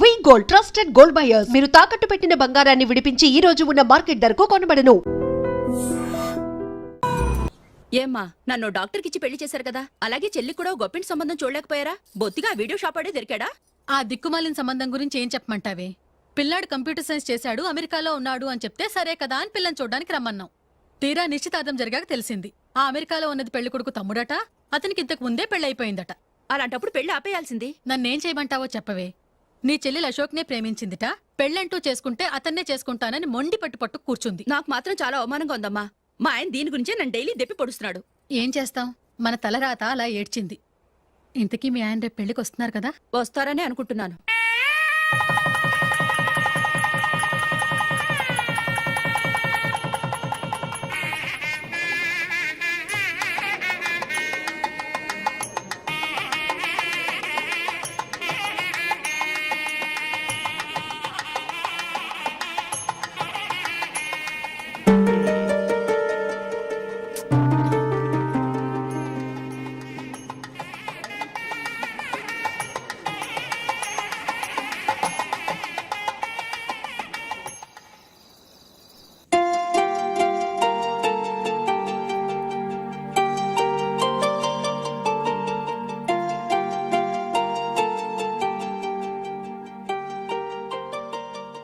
వి gold trusted gold buyers మీరు తాకట్టు పెట్టిన బంగారాన్ని విడిపించి ఈ రోజు ఉన్న మార్కెట్ ధరకు కొనబడను. ఏమ్మా నన్ను డాక్టర్కి ఇచ్చి పెళ్లి చేశారు కదా, అలాగే చెల్లి కూడా గొప్పింటి సంబంధం చూడలేకపోయారా? బొత్తిగా వీడియో షాప్ ఆడే దొరికాడా? ఆ దిక్కుమాలిన సంబంధం గురించి ఏం చెప్పమంటావే? పిల్లాడు కంప్యూటర్ సైన్స్ చేశాడు, అమెరికాలో ఉన్నాడు అని చెప్తే సరే కదా అని పిల్లని చూడడానికి రమ్మన్నాం. తీరా నిశ్చితార్థం జరిగాక తెలిసింది ఆ అమెరికాలో ఉన్నది పెళ్లి కొడుకు తమ్ముడట, అతనికి ఇంతకు ముందే పెళ్లయిపోయిందట. అలాంటప్పుడు పెళ్లి ఆపేయాల్సింది. నన్నేం చేయమంటావో చెప్పవే. నీ చెల్లెలు అశోక్నే ప్రేమించిందిట, పెళ్ళంటూ చేసుకుంటే అతన్నే చేసుకుంటానని మొండి పట్టు కూర్చుంది. నాకు మాత్రం చాలా అవమానంగా ఉందమ్మా. మా ఆయన దీని గురించే నన్ను డైలీ దెప్పి పొడుస్తున్నాడు. ఏం చేస్తాం, మన తలరాత అలా ఏడ్చింది. ఇంతకీ మీ ఆయన రేపు పెళ్లికి వస్తున్నారు కదా? వస్తారని అనుకుంటున్నాను.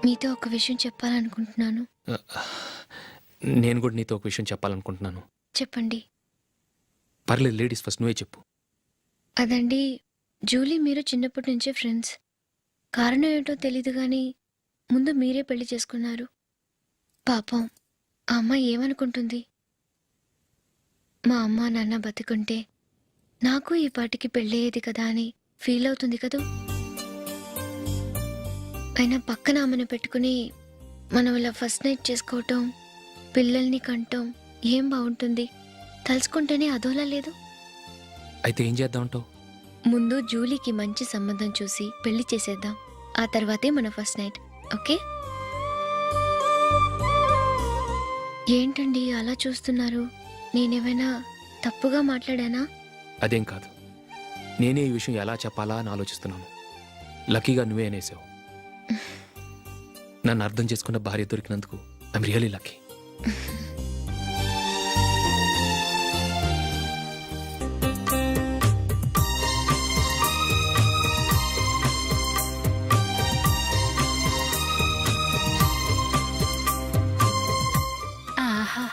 మీతో ఒక విషయం చెప్పాలనుకుంటున్నాను. నేను కూడా నీతో ఒక విషయం చెప్పాలనుకుంటున్నాను. చెప్పండి. పర్లేదు, లేడీస్ ఫస్ట్, నువ్వే చెప్పు. అదండి, జూలీ మీరు చిన్నప్పటి నుంచే ఫ్రెండ్స్. కారణం ఏంటో తెలీదు కానీ ముందు మీరే పెళ్లి చేసుకున్నారు. పాపం ఆ అమ్మాయి ఏమనుకుంటుంది? మా అమ్మ నాన్న బతుకుంటే నాకు ఈ పాటికి పెళ్ళయ్యేది కదా అని ఫీల్ అవుతుంది కదూ. అయినా పక్కన ఆమెను పెట్టుకుని మనం ఇలా ఫస్ట్ నైట్ చేసుకోవటం, పిల్లల్ని కంటాం ఏం బాగుంటుంది? తలుచుకుంటేనే అదోలా లేదు. అయితే ఏం చేద్దామంటావు? ముందు జూలీకి మంచి సంబంధం చూసి పెళ్లి చేసేద్దాం, ఆ తర్వాతే మన ఫస్ట్ నైట్. ఓకే? ఏంటండి అలా చూస్తున్నారు? నేనేమైనా తప్పుగా మాట్లాడానా? అదేం కాదు, నేనే ఈ విషయం ఎలా చెప్పాలా అని ఆలోచిస్తున్నాను. లక్కీగా నువ్వే అనేసావు. నన్ను అర్థం చేసుకున్న భార్య దొరికినందుకు ఐఎమ్ రియలీ లక్కీ. ఆహా,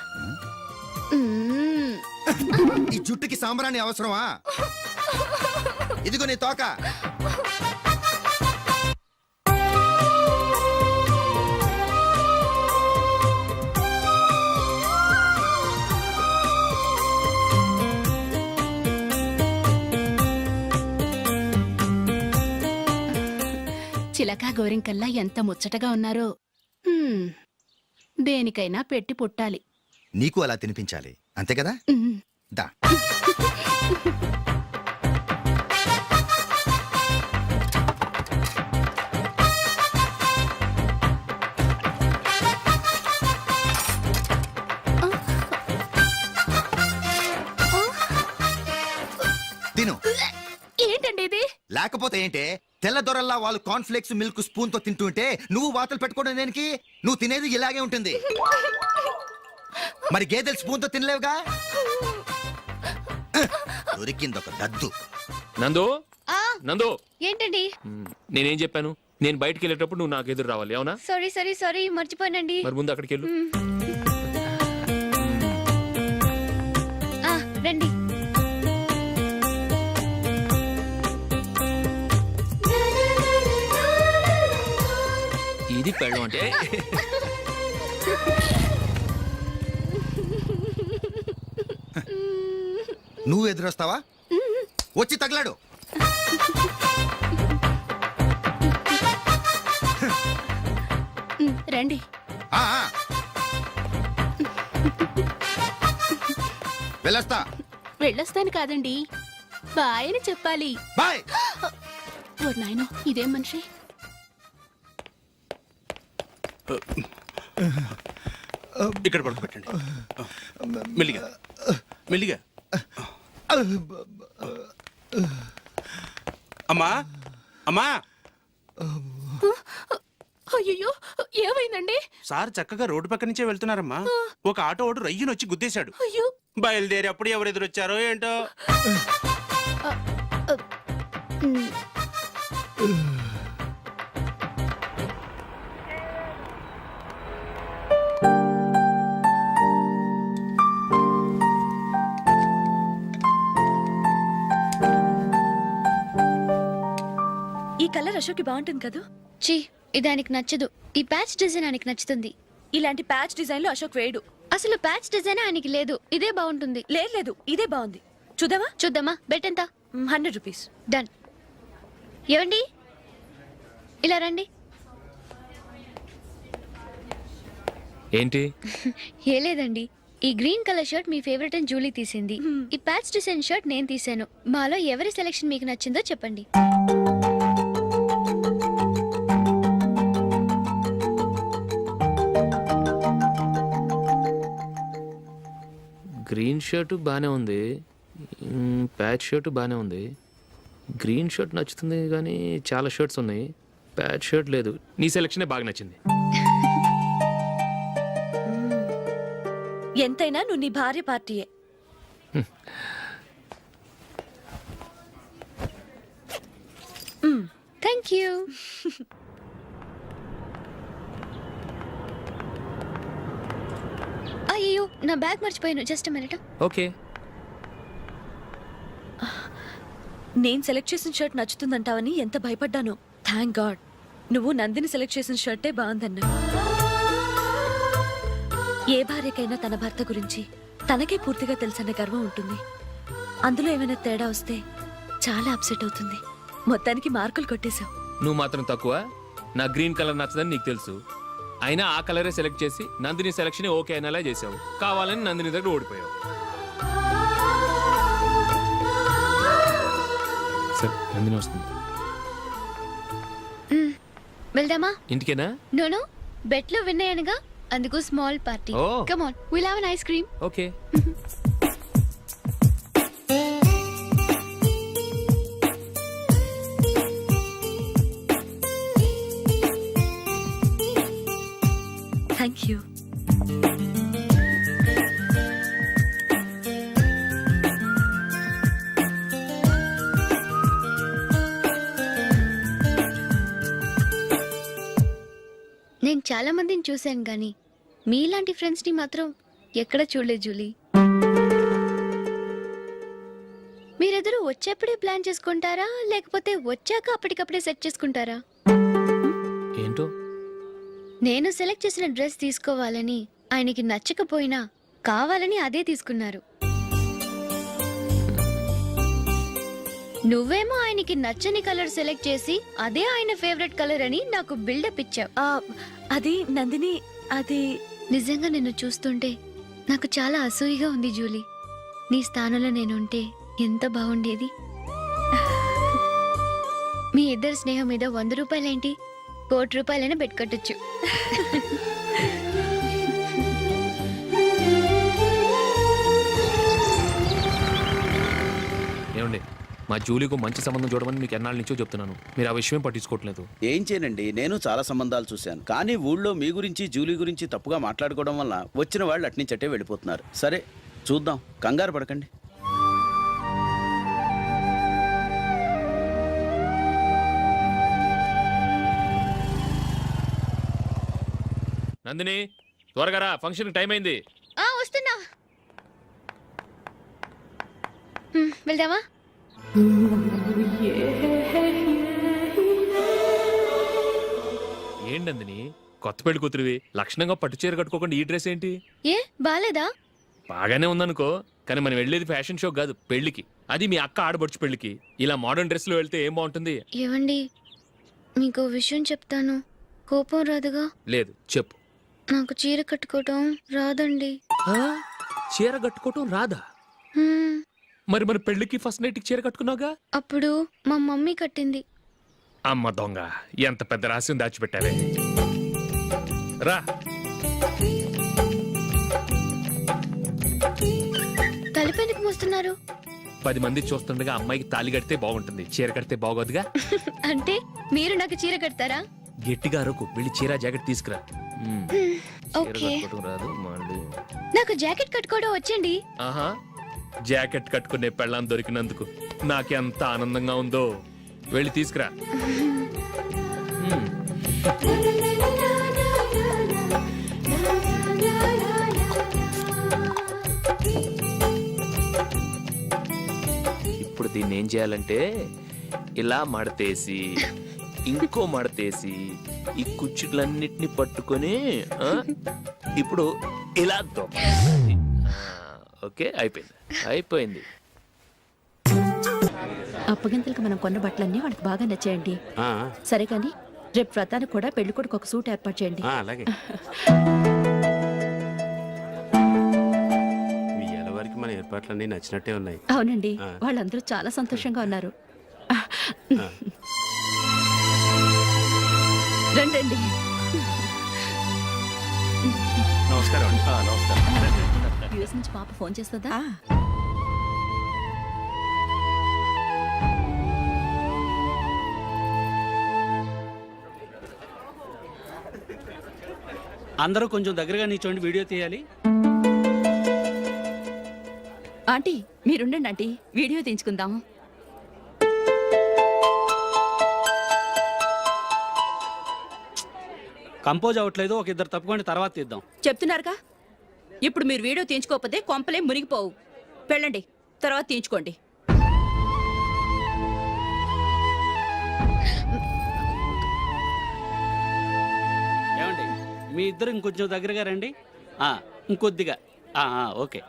ఈ జుట్టుకి సాంబ్రాణి అవసరమా? ఇదిగో నీ తోక. చిలకా గోరింకల్లా ఎంత ముచ్చటగా ఉన్నారో. దేనికైనా పెట్టి పుట్టాలి. నీకు అలా తినిపించాలి, అంతే కదా? దా. తిను. ఏంటండి ఇది? లేకపోతే ఏంటే, తెల్ల దొరల్లా వాళ్ళు కాన్ఫ్లెక్స్ మిల్క్ స్పూన్ తో తింటుంటే నువ్వు వాతలు పెట్టుకోవడం దేనికి? నువ్వు తినేది ఇలాగే ఉంటుంది. మరి గేదెలు స్పూన్ తో తినలేవుగా. దొరికింది ఒక దద్దు. నందు, నందు, ఏంటండి? నేనేం చెప్పాను? నేను బయటికి వెళ్ళేటప్పుడు నువ్వు నాకు ఎదురు రావాలి, అవునా? సారీ మర్చిపోయానండి. మరి ముందు అక్కడికి వెళ్ళు. రండి. ఇది పెళ్ళం అంటే. నువ్వు ఎదురొస్తావా? వచ్చి తగలాడు. రండి. వెళ్ళొస్తాను కాదండి, బాయ్ అని చెప్పాలి. బాయ్. ఓ నాయనో, ఇదేం మనిషి? ఇక్కడ పడుకోబెట్టండి. మెల్లిగా మెల్లిగా. అమ్మా అమ్మా అయ్యో ఏమైందండి? సార్ చక్కగా రోడ్డు పక్క నుంచే వెళ్తున్నారమ్మా. ఒక ఆటో ఓడు రయ్యను వచ్చి గుద్దేశాడు. అయ్యో బయలుదేరి అప్పుడు ఎవరు ఎదురొచ్చారో ఏంటో. ఈ కలర్ అశోక్కి బాగుంటుంది కదా. చీ ఇది ఆయనకి నచ్చదు. ఈ ప్యాచ్ డిజైన్ ఆయనకి నచ్చుతుంది. ఇలాంటి ప్యాచ్ డిజైన్ లో అశోక్ వేయడు. అసలు ప్యాచ్ డిజైన్ ఆయనకి లేదు. ఇదే బాగుంటుంది. లేదు ఇదే బాగుంది. చూద్దామా? చూద్దామా? బెట్ ఎంత? 100 రూపీస్. డన్. ఏవండి ఇలా రండి. ఏంటి? ఏ లేదండి, ఈ గ్రీన్ కలర్ షర్ట్ మీ ఫేవరెట్ అని జూలీ తీసింది. ఈ ప్యాచ్ డిజైన్ షర్ట్ నేను తీసాను. మాలో ఎవరి సెలెక్షన్ మీకు నచ్చిందో చెప్పండి. గ్రీన్ షర్ట్ బాగానే ఉంది, ప్యాచ్ షర్ట్ బాగానే ఉంది. గ్రీన్ షర్ట్ నచ్చుతుంది కానీ చాలా షర్ట్స్ ఉన్నాయి, ప్యాచ్ షర్ట్ లేదు. నీ సెలెక్షనే బాగా నచ్చింది. ఎంతైనా నువ్వు నీ భార్య పార్టీయే. Thank you. అయ్యో నా బ్యాగ్ మర్చిపోయాను. Just minute. ఓకే. నేను సెలెక్ట్ చేసిన షర్ట్ నచ్చుతుందంటావని ఎంత భయపడ్డాను. థ్యాంక్ గాడ్ నువ్వు నందిని సెలెక్ట్ చేసిన షర్టే బాగుందన్నా. ఏ భార్యకైనా తన భర్త గురించి తనకే పూర్తిగా తెలుసన్న గర్వం ఉంటుంది. అందులో ఏమైనా తేడా వస్తే చాలా అప్సెట్ అవుతుంది. మొత్తానికి మార్కులు కొట్టేశావు. నువ్వు మాత్రం తక్కువ. నా గ్రీన్ కలర్ నచ్చదని నీకు తెలుసు, అయినా ఆ కలరే సెలెక్ట్ చేసి నందిని సెలెక్షన్ ఓకే అయినలా చేసావు. కావాలని నందిని దగ్గర ఓడిపోయావు. సరే నందిని వస్తుంది. వెళ్దామా? ఇంటికేనా? నోనో, బెట్ లో విన్ అయ్యానుగా, అందుకు small party. Oh. Come on, will have an ice cream. Okay. Thank you. నేను చాలా మందిని చూశాను కానీ మీలాంటి ఫ్రెండ్స్ ని మాత్రం ఎక్కడ చూడలేదు జూలీ. మీరెదరూ వచ్చేప్పుడే ప్లాన్ చేసుకుంటారా లేకపోతే వచ్చాక అప్పటికప్పుడే సెట్ చేసుకుంటారా? ఏంటో నేను సెలెక్ట్ చేసిన డ్రెస్ తీసుకోవాలని ఆయనకి నచ్చకపోయినా కావాలని అదే తీసుకున్నారు. నువ్వేమో ఆయనకి నచ్చని కలర్ సెలెక్ట్ చేసి అదే ఆయన ఫేవరెట్ కలర్ అని నాకు బిల్డప్ ఇచ్చావు. అది నందిని, అది నిజంగా నిన్ను చూస్తుంటే నాకు చాలా అసూయగా ఉంది జూలీ. నీ స్థానంలో నేనుంటే ఎంత బాగుండేది. మీ ఇద్దరు స్నేహం మీద 100 రూపాయలేంటి, 1 కోటి రూపాయలైనా పెట్టుకట్టొచ్చు. ఏమండి, మా జూలీకు మంచి సంబంధం చూడమని మీకు ఎన్నాళ్ళ నుంచో చెప్తున్నాను, మీరు ఆ విషయం పట్టించుకోవట్లేదు. ఏం చేయనండి, నేను చాలా సంబంధాలు చూశాను. కానీ ఊళ్ళో మీ గురించి జూలీ గురించి తప్పుగా మాట్లాడుకోవడం వల్ల వచ్చిన వాళ్ళు అట్నుంచటే వెళ్ళిపోతున్నారు. సరే చూద్దాం, కంగారు పడకండి. నందిని త్వరగా రా, ఫంక్షన్ టైం అయింది. వస్తున్నా. వెళ్దామా? ఏంటి నందిని, కొత్త పెళ్లి కూతురివి, లక్షణంగా పట్టు చీర కట్టుకోకుండా ఈ డ్రెస్ ఏంటి? ఏ బాలేదా? బాగానే ఉందనుకో, కానీ మనం వెళ్ళేది ఫ్యాషన్ షో కాదు, పెళ్లికి. అది మీ అక్క ఆడబడుచు పెళ్లికి. ఇలా మోడర్న్ డ్రెస్ లో వెళ్తే ఏం బాగుంటుంది? ఏవండి, మీకు విషయం చెప్తాను, కోపం రాదుగా? లేదు, చెప్పు. నాకు చీర కట్టుకోవటం రాదండి. చీర కట్టుకోవటం రాదా? హ్మ్, మరి మన పెళ్లికి ఫస్ట్ నైట్ చీర కట్టుకున్నావుగా? అప్పుడు మా మమ్మీ కట్టింది. అమ్మ దొంగ, ఎంత పెద్ద రహస్యం దాచిపెట్టావే. రా. తలుపెందుకు మోస్తున్నారు? 10 మంది చూస్తుండగా అమ్మాయికి తాళి కడితే బాగుంటుంది, చీర కడితే బాగోదుగా. అంటే మీరు నాకు చీర కడతారా? గట్టిగా అరకు వెళ్ళి చీర జాకెట్ తీసుకురా. చీర ఓకే కట్టుకోవడం రాదు మళ్ళీ. నాకు జాకెట్ కట్టుకోవడం వచ్చండి. ఆహా, జాకెట్ కట్టుకునే పెళ్ళాం దొరికినందుకు నాకెంత ఆనందంగా ఉందో. వెళ్ళి తీసుకురా. మ్మ్. ఇప్పుడు దీన్ని ఏం చేయాలంటే ఇలా మడతేసి ఇంకో మడతేసి ఈ కుచ్చులన్నిటిని పట్టుకొని ఇప్పుడు ఇలా దొక్కాలి. ఓకే, అయిపోయింది. అప్పగింతలకు మనం కొన్న బట్టలన్నీ వాళ్ళకి బాగా నచ్చాయండి. సరే కానీ రేపు వ్రతానికి కూడా పెళ్లి కొడుకు ఒక సూట్ ఏర్పాటు చేయండి. అలాగే వరకు మన ఏర్పాట్లన్నీ నచ్చినట్టే ఉన్నాయి. అవునండి, వాళ్ళందరూ చాలా సంతోషంగా ఉన్నారు. రండి. నమస్కారం. యూఎస్ నుంచి పాప ఫోన్ చేస్తుందా? అందరూ కొంచెం దగ్గరగా నిల్చోండి, వీడియో తీయాలి. ఆంటీ మీరుండండి ఆంటీ, వీడియో తీయించుకుందాం. కంపోజ్ అవ్వట్లేదు, ఒక ఇద్దరు తప్పుకోండి, తర్వాత తీద్దాం. చెప్తున్నారుగా, ఇప్పుడు మీరు వీడియో తీయించుకోకపోతే కొంపలే మునిగిపోవు. వెళ్ళండి, తర్వాత తీయించుకోండి. ఏమండి, మీ ఇద్దరు ఇంకొంచెం దగ్గరగా రండి. ఇంకొద్దిగా. ఓకే.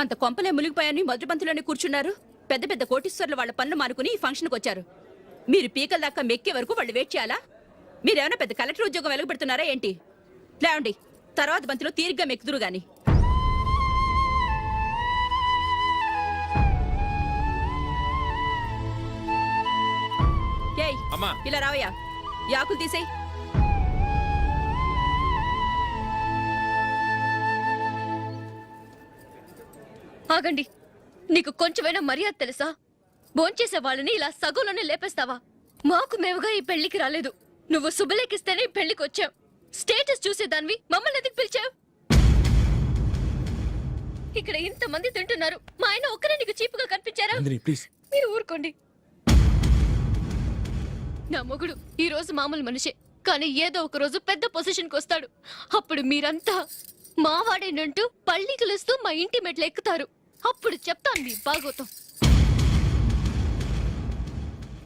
అంత కొంపలే మునిగిపోయాని మొదటి పంతులోనే కూర్చున్నారు. పెద్ద పెద్ద కోటీశ్వర్లు వాళ్ళ పనులు మానుకుని ఈ ఫంక్షన్కి వచ్చారు. మీరు పీకల దాకా మెక్కే వరకు వాళ్ళు వెయిట్ చేయాలా? మీరేమైనా పెద్ద కలెక్టర్ ఉద్యోగం వెలుగుపెడుతున్నారా ఏంటి? లేవండి, తర్వాత బంతిలో తీరిగ్గా మెక్కుదురు గాని. ఏయ్, ఇలా రావయ్యా, యాకులు తీసేయ్. ఆగండి, నీకు కొంచెమైనా మర్యాద తెలుసా? భోంచేసే వాళ్ళని ఇలా సగంలోనే లేపేస్తావా? మాకు మేముగా ఈ పెళ్లికి రాలేదు. నువ్వు శుభలేఖిస్తేనే ఈ పెళ్లికి వచ్చావు. స్టేటస్ చూసేదానివి మమ్మల్ని ఎందుకు పిలిచావు? ఇక్కడ ఇంతమంది తింటున్నారు, మా ఆయన ఒక్కరే నీకు చీపుగా కనిపించారా? మీరు ఊరుకోండి. నా మొగుడు ఈ రోజు మామూలు మనిషే, కానీ ఏదో ఒక రోజు పెద్ద పొజిషన్కి వస్తాడు. అప్పుడు మీరంతా మావాడేనంటూ పళ్ళి కలుస్తూ మా ఇంటి మెట్లు ఎక్కుతారు. అప్పుడు చెప్తాను మీ బాగోతం.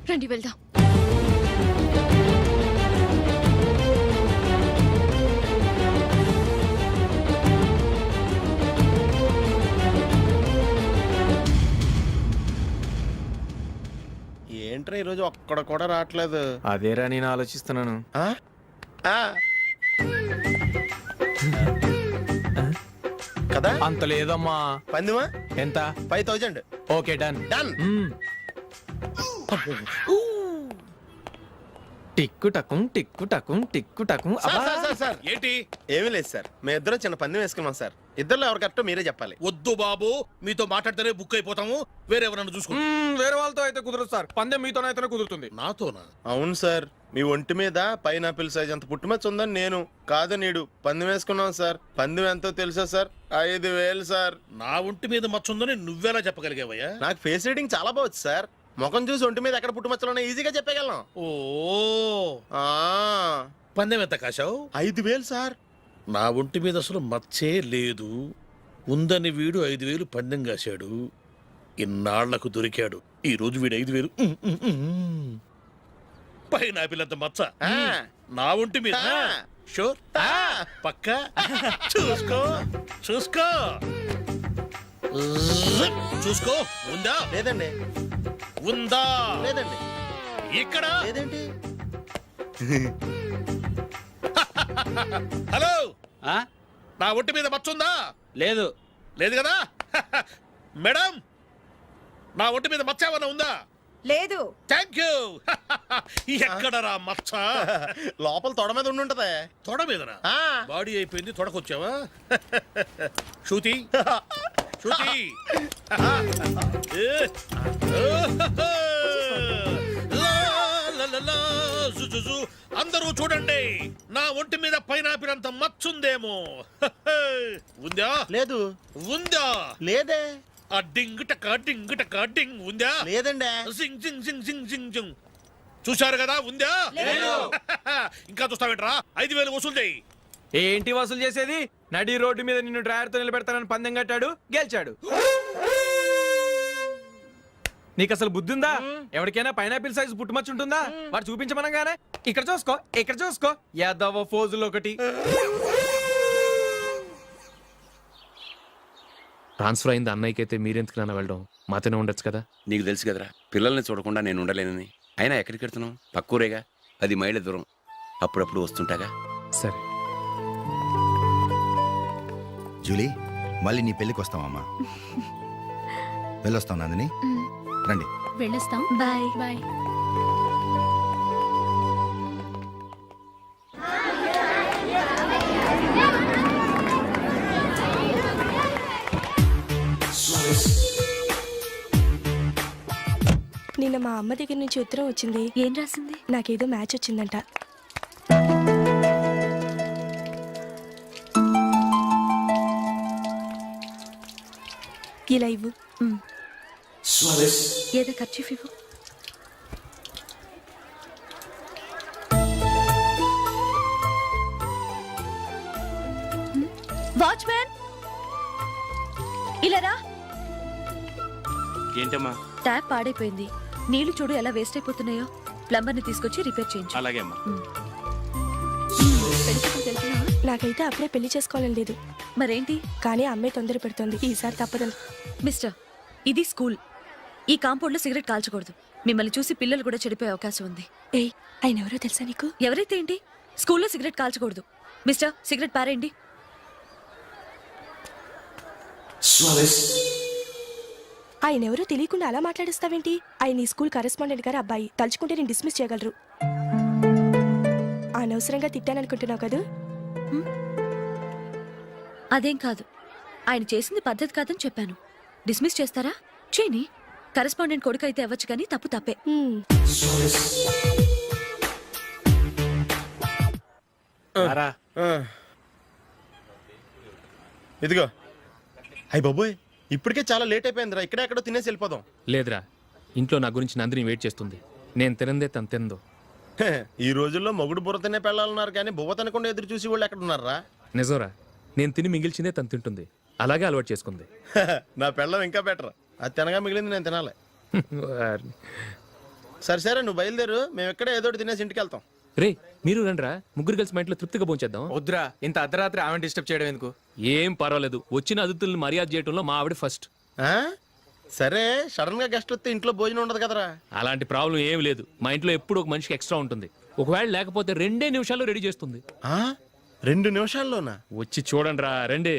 రండి వెళ్దాం. ఏంట్రా ఈరోజు ఒక్కడ కూడా రావట్లేదు? అదేరా నేను ఆలోచిస్తున్నాను. కదా అంత లేదమ్మా. పందిమా ఎంత? 5000. Okay, done. డన్. టిక్కు టకుం టిక్కు టకుం టిక్కు టకుం. సార్ ఏంటి? ఏమీ లేదు సార్, మేము ఇద్దరం చిన్న పందెం వేసుకున్నాం సార్. ఇద్దరు ఎవరు కరెక్టో మీరే చెప్పాలి. వద్దు బాబు, మీతో మాట్లాడితేనే బుక్ అయిపోతాము. వేరే ఎవరన్నా చూసుకుంటాం. వేరే వాళ్ళతో అయితే కుదరదు సార్, పందెం మీతోనైతేనే కుదురుతుంది. నాతోనా? అవును సార్, మీ ఒంటి మీద పైనాపిల్ సైజ్ అంత పుట్టుమచ్చ ఉందని నేను కాదు నీడు పందెం వేసుకున్నాం సార్. పందెం ఎంతో తెలుసా సార్? 5000 సార్. నా ఒంటి మీద మచ్చ ఉందని నువ్వెలా చెప్పగలిగావయ్యా? నాకు ఫేస్ రీడింగ్ చాలా బాగుంది సార్. ముఖం చూసి ఒంటి మీద ఎక్కడ పుట్టుమచ్చలో ఈజీగా చెప్పగలను. ఓ, పందెం ఎంత కాశావు? 5000 సార్. నా ఒంటి మీద అసలు మచ్చే లేదు. ఉందని వీడు 5000 పందెం కాశాడు. ఇన్నాళ్లకు దొరికాడు. ఈ రోజు వీడు 5000. పైన పిల్లంత మచ్చ నా ఒంటి మీద. షూర్? పక్క చూసుకో చూసుకో చూసుకో. ఉందా? లేదండి. ఉందా? లేదండి. ఇక్కడ లేదేంటి? హలో, నా ఒంటి మీద మచ్చుందా? లేదు. లేదు కదా? మేడం, నా ఒంటి మీద మచ్చ ఏమన్నా ఉందా? లేదు. Thank you. ఎక్కడరా మచ్చ? లోపల తొడ మీద ఉండుంటదే. తొడ మీదనా? ఆ. బాడీ అయిపోయింది, తొడకొచ్చావా? శృతి, శృతి. లా, లా, లా, లా, జు, జు, జు. అందరూ చూడండి, నా ఒంటి మీద పైనాపిల్ అంత మచ్చుందేమో. ఉందా? లేదు. ఉందా? లేదే. ఆ డింగ్ టక డింగ్ టక డింగ్ ఉందా? లేదండి. జింగ్ జింగ్ జింగ్ జింగ్ జింగ్ జింగ్. చూశారు కదా? ఉందా? ఇంకా చూస్తావేంట్రా? 5,000 వసూలు చేయి. ఏంటి వసూలు చేసేది? నడి రోడ్డు మీద నిన్ను డ్రైవర్తో నిలబెడతానని పందెం కట్టాడు, గెలిచాడు. నీకు అసలు బుద్ధి ఉందా? ఎవరికైనా పైనాపిల్ సైజ్ పుట్టుమచ్చు ఉంటుందా? వాడు చూపించమనగానే ఇక్కడ చూసుకో, ఇక్కడ చూసుకో, యాదవ ఫోజులు ఒకటి. ట్రాన్స్ఫర్ అయింది అన్నయ్యకి అయితే మీరెందుకు నాన్న వెళ్ళడం? మాతోనే ఉండొచ్చు కదా. నీకు తెలుసు కదరా, పిల్లల్ని చూడకుండా నేను ఉండలేనని. అయినా ఎక్కడికి వెళ్తున్నావు? పక్కూరేగా, 10 మైళ్ళ దూరం. అప్పుడప్పుడు వస్తుంటాగా. సరే. జూలీ, మళ్ళీ నీ పెళ్ళికి వస్తామమ్మా. వెళ్ళొస్తాం నందిని. రండి. వెళ్ళొస్తాం. బాయ్. బాయ్. నిన్న మా అమ్మ దగ్గర నుంచి ఉత్తరం వచ్చింది. ఏం రాసింది? నాకేదో మ్యాచ్ వచ్చిందంట. ఇలా ఇవ్వు. ఏదో ఖర్చు ఇవ్వు. వాచ్మ్యాన్, ఇలా రా. ఏంటమ్మా? ట్యాప్ పాడైపోయింది. నీళ్లు చూడు ఎలా వేస్ట్ అయిపోతున్నాయో. ప్లంబర్ ని తీసుకొచ్చి రిపేర్ చేయించు. అలాగే అమ్మా. పెళ్లికి వెళ్తున్నావా? నాకైతే అప్పుడే పెళ్లి చేసుకోవాలని లేదు. మరేంటి? కానీ అమ్మాయి తొందర పెడుతోంది. ఈసారి తప్పదని. మిస్టర్, ఇది స్కూల్. ఈ కాంపౌండ్ లో సిగరెట్ కాల్చకూడదు. మిమ్మల్ని చూసి పిల్లలు కూడా చెడిపోయే అవకాశం ఉంది. ఏయ్, ఆయన ఎవరో తెలుసా నీకు? ఎవరైతే ఏంటి, స్కూల్లో సిగరెట్ కాల్చకూడదు. మిస్టర్, సిగరెట్ పారేయండి. ఆయన ఎవరో తెలియకుండా అలా మాట్లాడిస్తావేంటి? ఆయన ఈ స్కూల్ కరెస్పాండెంట్ గారు అబ్బాయి. తలుచుకుంటే నేను డిస్మిస్ చేయగలరు. అనవసరంగా తిట్టాననుకుంటున్నావు కదా? అదేం కాదు, ఆయన చేసింది పద్ధతి కాదని చెప్పాను. డిస్మిస్ చేస్తారా? చేయని. కరెస్పాండెంట్ కొడుకు అయితే అవ్వచ్చు, కానీ తప్పు తప్పే. ఇదిగో. అయ్య బాబోయ్, ఇప్పటికే చాలా లేట్ అయిపోయిందిరా. ఇక్కడే ఎక్కడో తినేసి వెళ్ళిపోదాం. లేదురా, ఇంట్లో నా గురించి నందిని వెయిట్ చేస్తుంది. నేను తినందే తను తిందో. ఈ రోజుల్లో మొగుడు బుర్ర తినే పెళ్ళాలన్నారు, కానీ బువ్వ తినకుండా ఎదురు చూసి వాళ్ళు ఎక్కడ ఉన్నారా? నిజంరా, నేను తిని మిగిల్చిందే తను తింటుంది. అలాగే అలవాటు చేసుకుంది. నా పెళ్ళం ఇంకా బెటర్. అది తినగా మిగిలింది నేను తినాలి. సరే సరే, నువ్వు బయలుదేరు. మేము ఎక్కడే ఏదో ఒకటి తినేసి ఇంటికి వెళ్తాం. రే, మీరు రండిరా, ముగ్గురు కలిసి మా ఇంట్లో తృప్తిగా పోంచేద్దాం. వద్దురా, ఇంత అర్ధరాత్రి ఆమె డిస్టర్బ్ చేయడం ఎందుకు? ఏం పర్వాలేదు, వచ్చిన అతిథుల్ని మర్యాద చేయడంలో మా ఆవిడ ఫస్ట్. ఆ? సరే, సడన్ గా గెస్ట్ వస్తే ఇంట్లో భోజనం ఉండదు కదరా? అలాంటి ప్రాబ్లం ఏం లేదు. మా ఇంట్లో ఎప్పుడు ఒక మనిషికి ఎక్స్ట్రా ఉంటుంది. ఒకవేళ లేకపోతే 2 నిమిషాల్లో రెడీ చేస్తుంది. 2 నిమిషాల్లోనా? వచ్చి చూడండి రా, రండి.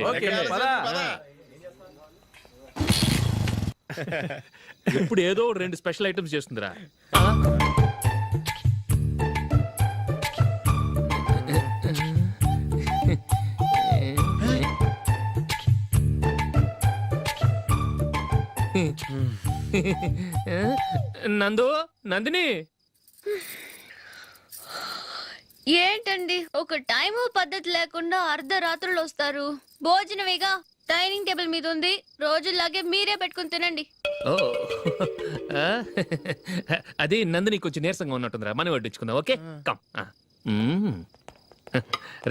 ఎప్పుడు ఏదో 2 స్పెషల్ ఐటమ్స్ చేస్తుందిరా. నందు, నందిని. ఏంటండి ఒక టైము పద్ధతి లేకుండా అర్ధరాత్రులు వస్తారు? భోజనమేగా డైనింగ్ టేబుల్ మీద ఉంది. రోజులాగే మీరే పెట్టుకుని తినండి. ఓ, అది నందిని కొంచెం నీరసంగా ఉన్నట్టుందిరా. మనీ వడ్డించుకుందాం. Okay, come.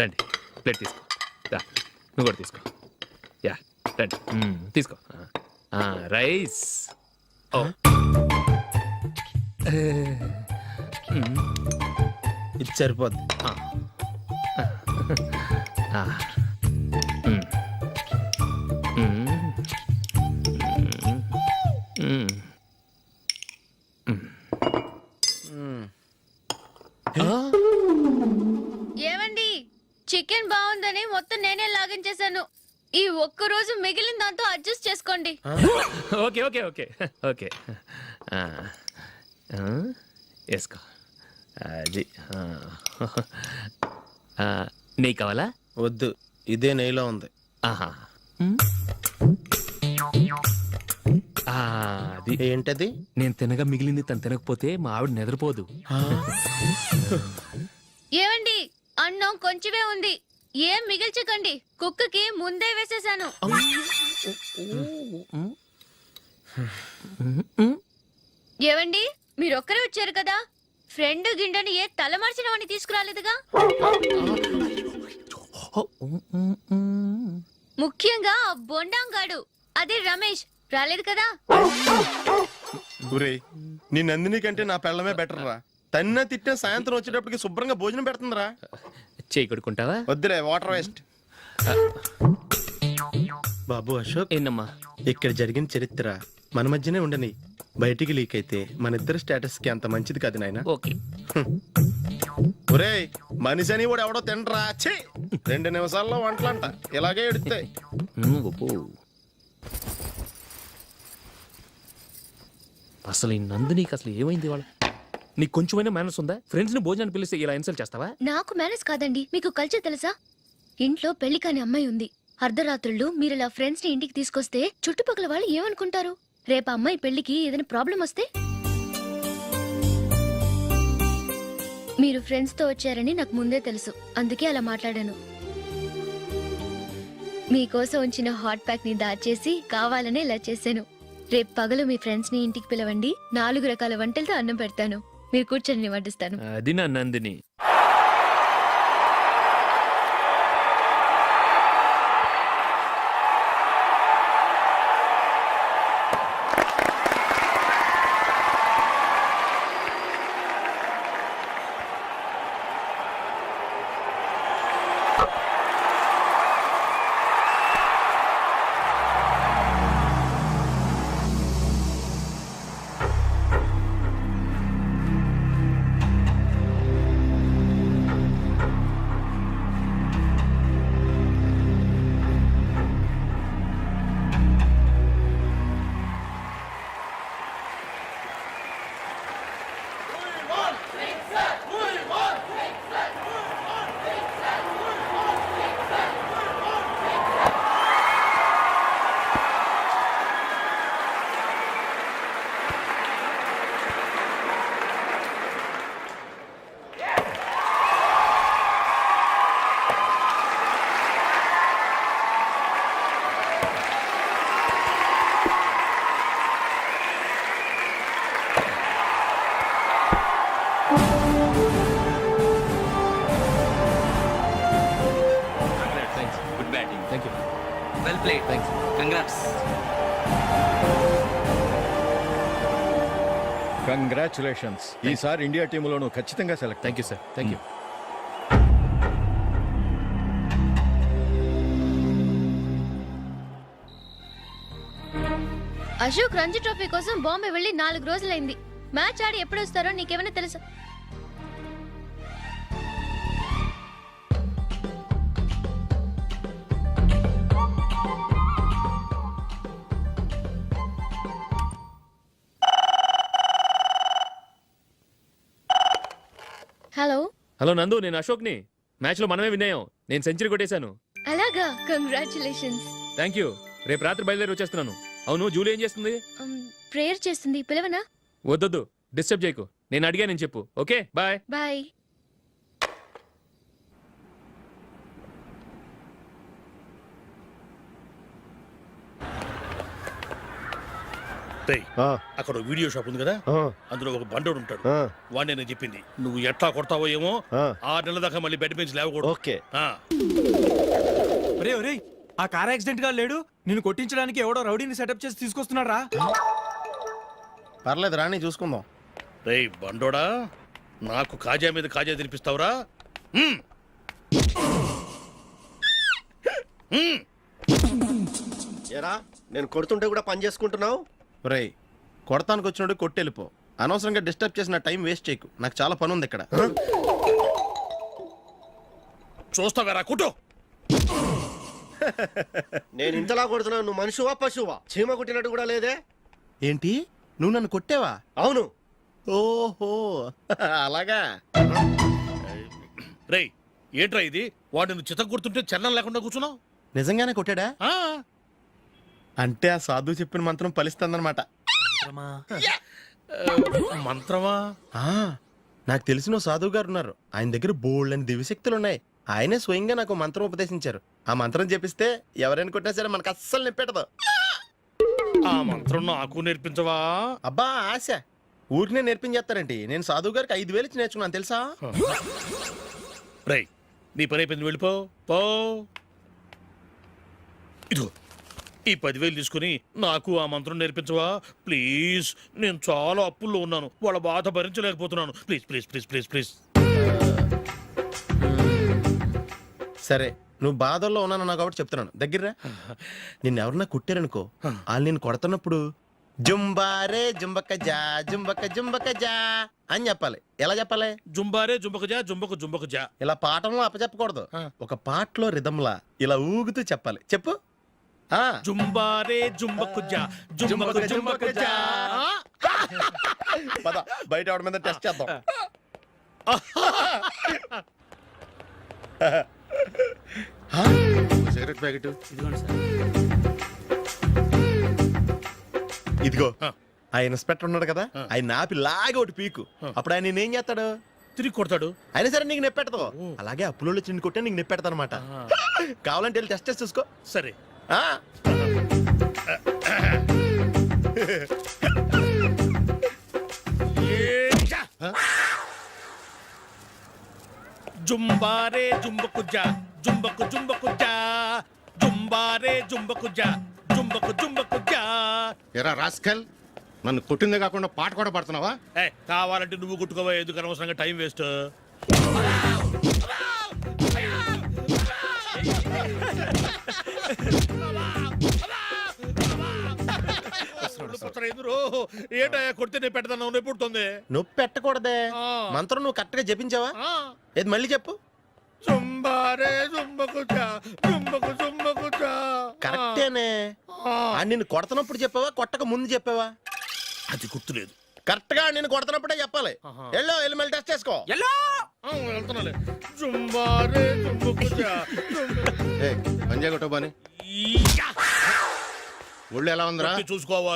రండి, ప్లేట్ తీసుకో. రా, నువ్వు కూడా తీసుకో. యా, రండి, తీసుకో. రైస్. ఓ, ఇది సరిపోద్ది. ఏమండి, చికెన్ బాగుందని మొత్తం నేనే లాగించేశాను. ఒక్కరోజు మిగిలిన దాంతో అడ్జస్ట్ చేసుకోండి. ఓకే ఓకే ఓకే ఓకే వేసుకో అది నెయ్యి కావాలా? వద్దు, ఇదే నెయ్యిలో ఉంది. ఆహా అది ఏంటది? నేను తినగా మిగిలింది తను తినకపోతే మా ఆవిడ నిద్రపోదు. ఏమండి, అన్నం కొంచెమే ఉంది, ఏం మిగిల్చకండి. కుక్కకి ముందే వేసేసాను. ఏవండి, మీరొక్కరే వచ్చారు కదా, ఫ్రెండ్ గిండెని ఏ తలమార్చిన వాడిని తీసుకురాలేదుగా. ముఖ్యంగా ఆ బొండాంగాడు, అదే రమేష్, రాలేదు కదా. ఒరేయ్, నీ నందిని కంటే నా పెళ్ళమే బెటర్ రా. తన్న తిట్టిన సాయంత్రం వచ్చేటప్పటికి శుభ్రంగా భోజనం పెడుతుందిరా. చేయి కొడుకుంటావా? వద్దులే, వాటర్ వేస్ట్. బాబు అశోక్, ఏంటమ్మా? ఇక్కడ జరిగిన చరిత్ర మన మధ్యనే ఉండని, బయటికి లీక్ అయితే మన ఇద్దరు స్టేటస్ కి అంత మంచిది కాదు నాయన. ఓకే. ఒరేయ్, మనిషి అని కూడా ఎవడో తినరా. ఛీ, 2 నిమిషాల్లో వంటలంట, ఇలాగే ఎడుతాయి. అసలు ఈ నందినికి అసలు ఏమైంది? వాళ్ళ నీకు కొంచెమైనా మేనర్స్ ఉందా? ఫ్రెండ్స్ ని భోజనాన్ని పిలిస్తే ఇలా ఇన్సల్ట్ చేస్తావా? నాకు మేనేజ్ కాదండి, మీకు కల్చర్ తెలుసా? ఇంట్లో పెళ్లి కాని అమ్మాయి ఉంది. అర్ధరాత్రుళ్ళు మీరు ఇలా ఫ్రెండ్స్ ని ఇంటికి తీసుకొస్తే చుట్టుపక్కల వాళ్ళు ఏమనుకుంటారు? రేపు అమ్మాయి పెళ్లికి ఏదైనా ప్రాబ్లం వస్తే? మీరు ఫ్రెండ్స్ తో వచ్చారని నాకు ముందే తెలుసు, అందుకే అలా మాట్లాడాను. మీకోసం ఉంచిన హాట్ ప్యాక్ ని దాచేసి కావాలనే ఇలా చేశాను. రేపు పగలు మీ ఫ్రెండ్స్ ని ఇంటికి పిలవండి, 4 రకాల వంటలతో అన్నం పెడతాను. మీరు కూర్చొని వడ్డిస్తాను. అది నా నందిని. కంగ్రాచులేషన్స్. ఈసారి ఇండియా టీంలోనూ ఖచ్చితంగా select. Thank you sir, thank you. Ashok Ranji trophy కోసం బాంబే వెళ్ళి 4 రోజులైంది. మ్యాచ్ ఆడి ఎప్పుడు వస్తారో నీకేమైనా తెలుసా? హలో హలో నందు, నేను అశోక్ని. మ్యాచ్ లో మనమే విన్ అయ్యాం. నేను సెంచరీ కొట్టేశాను. అలాగా, కంగ్రాచులేషన్స్. Thank you. రేపు రాత్రి బయలుదేరి వచ్చేస్తున్నాను. అవును, జూలీ ఏం చేస్తుంది? ప్రేయర్ చేస్తుంది, పిలవనా? వద్దొద్దు, డిస్టర్బ్ చేయకు. నేను అడిగానని చెప్పు. Okay, bye. బాయ్. అక్కడ వీడియో షాప్ ఉంది కదా, అందులో ఒక బండోడు ఉంటాడు. వాడిని నేను చెప్పింది, నువ్వు ఎట్లా కొడతావో ఏమో. 6 నెలల దాకా మళ్ళీ బెడ్ నుంచి లేవకూడదు. ఓకే. ఒరే ఒరే, ఆ కార్ యాక్సిడెంట్ గా లేడు, నిన్ను కొట్టించడానికి ఎవడో రౌడీని సెటప్ చేసి తీసుకొస్తున్నాడు రా. పర్లేదు, రాని చూసుకుందాం. రేయ్ బండోడా, నాకు కాజా మీద కాజా తినిపిస్తావురా? ఏరా, నేను కొడుతుంటే కూడా పని చేసుకుంటున్నావు? రేయ్, కొడతానికి వచ్చినోడు కొట్టెళ్ళిపో. అనవసరంగా డిస్టర్బ్ చేసిన టైం వేస్ట్ చేయకు. నాకు చాలా పని ఉంది ఇక్కడ. చూస్తావరా కుట్టు. నేను ఇంతలా కొడుతున్నాను, నువ్వు మనుషువా పశువా? చీమ కుట్టినట్టు కూడా లేదే. ఏంటి నువ్వు నన్ను కొట్టావా? అవును. ఓహో అలాగా. రేయ్ ఏంట్రా ఇది? వాడు నువ్వు చిత్త గుర్తుంటే చలనం లేకుండా కూర్చున్నావు. నిజంగానే కొట్టాడా? ఆ, అంటే ఆ సాధువు చెప్పిన మంత్రం ఫలిస్తుందన్నమాట. మంత్రమా? నాకు తెలిసిన ఓ సాధువు గారు ఉన్నారు. ఆయన దగ్గర బోల్డ్ అని దివ్యశక్తులు ఉన్నాయి. ఆయనే స్వయంగా నాకు మంత్రం ఉపదేశించారు. ఆ మంత్రం చెప్పిస్తే ఎవరైనా కొట్టినా సరే మనకు అస్సలు నిప్పెట్టదు. ఆ మంత్రం నాకు నేర్పించవా? అబ్బా ఆశ ఊరినే నేర్పించేస్తారండి. నేను సాధువు గారికి 5,000 ఇచ్చి నేర్చుకున్నాను తెలుసా? రేయ్ నీ పని అయిపోయింది, వెళ్ళిపో పో. ఇదిగో ఈ 10,000 తీసుకుని నాకు ఆ మంత్రం నేర్పించవా ప్లీజ్? నేను చాలా అప్పుల్లో ఉన్నాను, వాళ్ళ బాధ భరించలేకపోతున్నాను. Please please please please please. సరే నువ్వు బాధల్లో ఉన్నాను నాకు కాబట్టి చెప్తున్నాను. దగ్గర నిన్ను ఎవరన్నా కుట్టారనుకో, వాళ్ళు నేను కొడుతున్నప్పుడు జుంబారే జుంబక జా జుంబక జుంబక జా అని చెప్పాలి. ఎలా చెప్పాలి? జుంబారే జుంబకు జా జుంబకు జుంబకు జా. ఇలా పాఠంలో అప్పచెప్పకూడదు. ఒక పాటలో రిధంలా ఇలా ఊగుతూ చెప్పాలి. చెప్పు. జుంబారే జుంబకు జా జుంబకు జుంబకు జా. పద బయట ఆవిడ మీద టెస్ట్ చేద్దాం. సిగరెట్ ప్యాకెట్ ఇదిగో. ఆ ఇన్స్పెక్టర్ ఉన్నాడు కదా, ఆయన ఆపి లాగే ఒకటి పీకు. అప్పుడు ఆయన నేనేం చేస్తాడు? తిరిగి కొడతాడు. అయినా సరే నీకు నెప్పెడతావు. అలాగే అప్పులో చిన్న కొట్టే నీకు నెప్పెడతా అనమాట. కావాలంటే వెళ్ళి టెస్ట్ చేసి చూసుకో. సరే. జుంబారే జుంబకు జా జుంబకు జుంబకు జా జుంబారే జుంబకు జా జుంబకు జుంబకు జా. ఎరా రాస్కల్, నన్ను కొట్టిందే కాకుండా పాట కూడా పడుతున్నావా? కావాలంటే నువ్వు కుట్టుకోవా, ఎందుకు అనవసరంగా టైం వేస్ట్. ఏంటయ్యా కొడితే నేను పెడతాను, నొప్పి పుడుతుంది. నొప్పి పెట్టకూడదే. మంత్రం నువ్వు కరెక్ట్ గా జపించావా? ఏది మళ్ళీ చెప్పు. జుంబారే జుంబకు జా జుంబకు జుంబకు జా. కరెక్టేనే. నిన్ను కొడుతున్నప్పుడు చెప్పావా, కొట్టక ముందు చెప్పావా? అది గుర్తులేదు. కరెక్ట్ గా నేను కొడుతున్నప్పుడే చెప్పాలి. ఎల్లో వెళ్ళి మళ్ళీ టెస్ట్ చేసుకో. వెళ్తున్నాలే. జుంబారే జుంబకు జా పంజా కొట్టబాని ఒళ్ళు ఎలా ఉందిరా చూసుకోవా.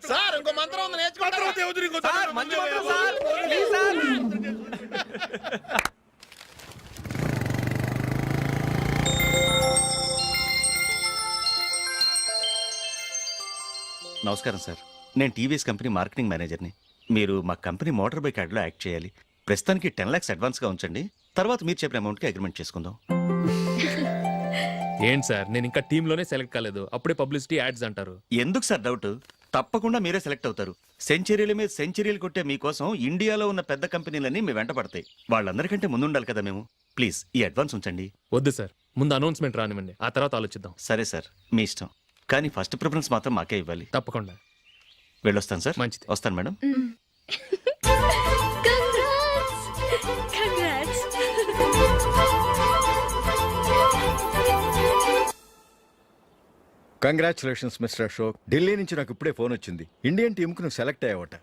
సార్ ఇంకో మంత్రం ఉంది, నేర్చుకుంటారు. నమస్కారం సార్, నేను టీవీఎస్ కంపెనీ మార్కెటింగ్ మేనేజర్ని. మీరు మా కంపెనీ మోటార్ బైక్ యాడ్లో యాక్ట్ చేయాలి. ప్రస్తుతానికి 10 lakhs అడ్వాన్స్గా ఉంచండి, తర్వాత మీరు చెప్పిన అమౌంట్కి అగ్రిమెంట్ చేసుకుందాం. ఏంటి సార్, నేను ఇంకా టీంలోనే సెలెక్ట్ కాలేదు, అప్పుడే పబ్లిసిటీ యాడ్స్ అంటారు. ఎందుకు సార్ డౌట్? తప్పకుండా మీరే సెలెక్ట్ అవుతారు. సెంచరీల మీద సెంచరీలు కొట్టే మీకోసం ఇండియాలో ఉన్న పెద్ద కంపెనీలన్నీ మీ వెంట పడతాయి. వాళ్ళందరికంటే ముందుండాలి కదా మేము. ప్లీజ్ ఈ అడ్వాన్స్ ఉంచండి. వద్దు సార్, ముందు అనౌన్స్మెంట్ రానివ్వండి, ఆ తర్వాత ఆలోచిద్దాం. సరే సార్, మీ ఇష్టం. కానీ ఫస్ట్ ప్రిఫరెన్స్ మాత్రం మాకే ఇవ్వాలి. తప్పకుండా. వెళ్ళొస్తాను సార్. మంచిది. వస్తాను madam. Congratulations mister Ashok. Delhi నుంచి నాకు ఇప్పుడే ఫోన్ వచ్చింది. ఇండియన్ టీంకు నువ్వు సెలెక్ట్ అయ్యావట.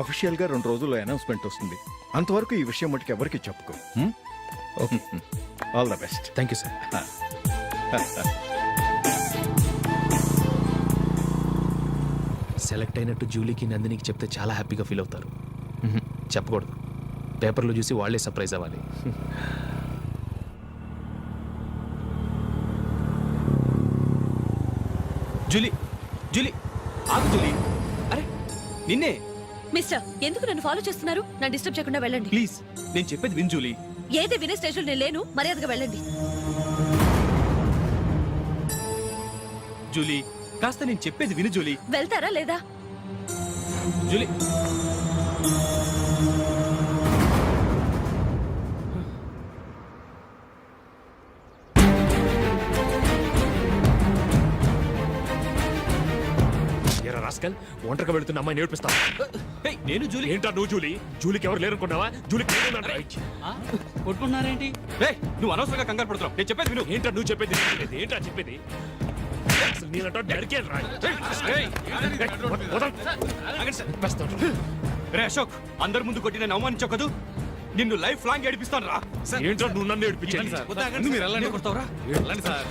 అఫీషియల్గా 2 రోజుల్లో అనౌన్స్మెంట్ వస్తుంది. అంతవరకు ఈ విషయం మటుకు ఎవరికి చెప్పుకో. All the best. Thank you sir. Select అయినట్టు జూలీకి, నందినికి చెప్తే చాలా హ్యాపీగా ఫీల్ అవుతారు. చెప్పకూడదు, పేపర్లో చూసి వాళ్ళే సర్ప్రైజ్ అవ్వాలి. జూలీ, జూలీ, ఆగు జూలీ. అరే నిన్నే. మిస్టర్, ఎందుకు నన్ను ఫాలో చేస్తున్నారు? నా డిస్టర్బ్ చేయకుండా వెళ్ళండి ప్లీజ్, నేను చెప్పేది విన్ జూలీ. ఏదే వినే స్టేజ్లో నేను లేను, మర్యాదగా వెళ్ళండి. జూలీ, కాస్త నేను చెప్పేది విను జూలీ. వెళ్తారా లేదా? జూలీ, రాస్కల్ ఒంటరిగా వెళ్తున్న అమ్మాయిని నేర్పిస్తావా? నేను జూలీ ఏంటా నువ్వు జూలీ? జూలీకి ఎవరు లేరనుకున్నావా? జూలీకి కొట్టుకున్నారేంటి నువ్వు అనవసరంగా కంగారు పడుతున్నావు. నేను చెప్పేది విను. ఏంటా నువ్వు చెప్పేది? ఏంటా చెప్పేది? అసలు నేనంటా డాడీకే రా. రే అశోక్, అందరి ముందు కొట్టి నేను అవమానించావు కదూ. నిన్ను లైఫ్ లాంగ్ ఏడిపిస్తాను రా. ఏంటో నువ్వు నన్ను ఏడిపించాలి. మీరు వెళ్ళండి. కొడతావురా? వెళ్ళండి సార్.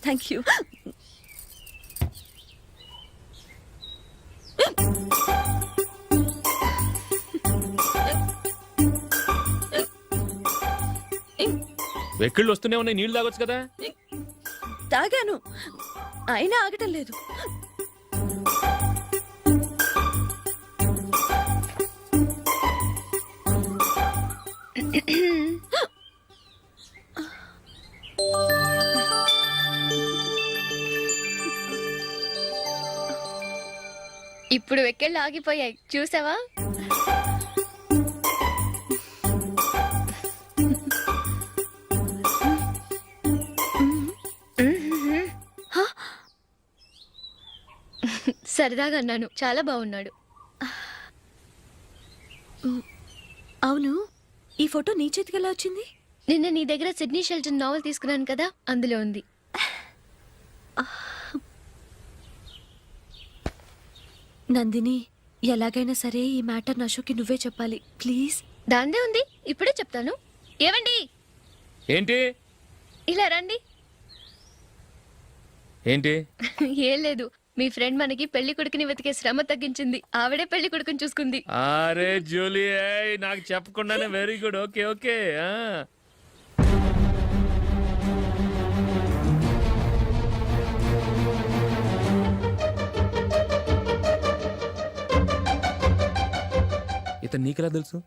Thank you. వెక్కిళ్ళు వస్తూనే ఉన్నాయి, నీళ్లు తాగొచ్చు కదా. తాగాను, అయినా ఆగటం లేదు. ఇప్పుడు వెక్కెళ్ళు ఆగిపోయాయి చూసావా? సరదాగా అన్నాను, చాలా బాగున్నాడు. అవును, ఈ ఫోటో నీ చేతికి ఎలా వచ్చింది? నిన్న నీ దగ్గర సిడ్నీ షెల్టన్ నావెల్ తీసుకున్నాను కదా, అందులో ఉంది. నందిని, ఎలాగైనా సరే ఈ మ్యాటర్ అశోక్కి నువ్వే చెప్పాలి ప్లీజ్. దాందే ఉంది, ఇప్పుడే చెప్తాను. ఏవండి, ఏంటి ఇలా రండి. ఏంటి? ఏం లేదు, మీ ఫ్రెండ్ మనకి పెళ్లి కొడుకుని వెతికే శ్రమ తగ్గించింది. ఆవిడే పెళ్లి కొడుకుని చూసుకుంది. అరే జూలీ, నాకు చెప్పకుండానే వెరీ గుడ్. Okay okay. ఇతను నీకెలా తెలుసు?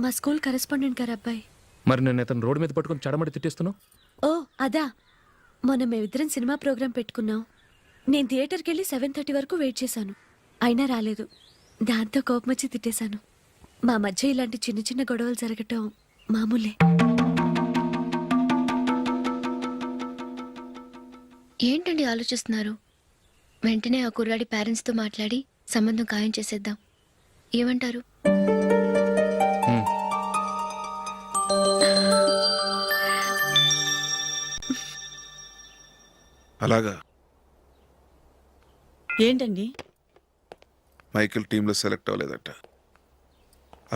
మా స్కూల్ కరెస్పాండెంట్ గారు అబ్బాయి. మరి నేను ఇతను రోడ్డు మీద పట్టుకుని చడమడి తిట్టేస్తున్నావు. ఓ అదా, మొన్న మేమిద్దరం సినిమా ప్రోగ్రాం పెట్టుకున్నాం. నేను థియేటర్కి వెళ్ళి 7:30 వరకు వెయిట్ చేశాను, అయినా రాలేదు. దాంతో కోపం వచ్చి తిట్టేశాను. మా మధ్య ఇలాంటి చిన్న చిన్న గొడవలు జరగటం మామూలే. ఏంటండి ఆలోచిస్తున్నారు? వెంటనే ఆ కుర్రాడి పేరెంట్స్తో మాట్లాడి సంబంధం ఖాయం చేసేద్దాం. ఏమంటారు? అలాగా. ఏంటండి? మైకిల్ టీంలో సెలెక్ట్ అవ్వలేదట,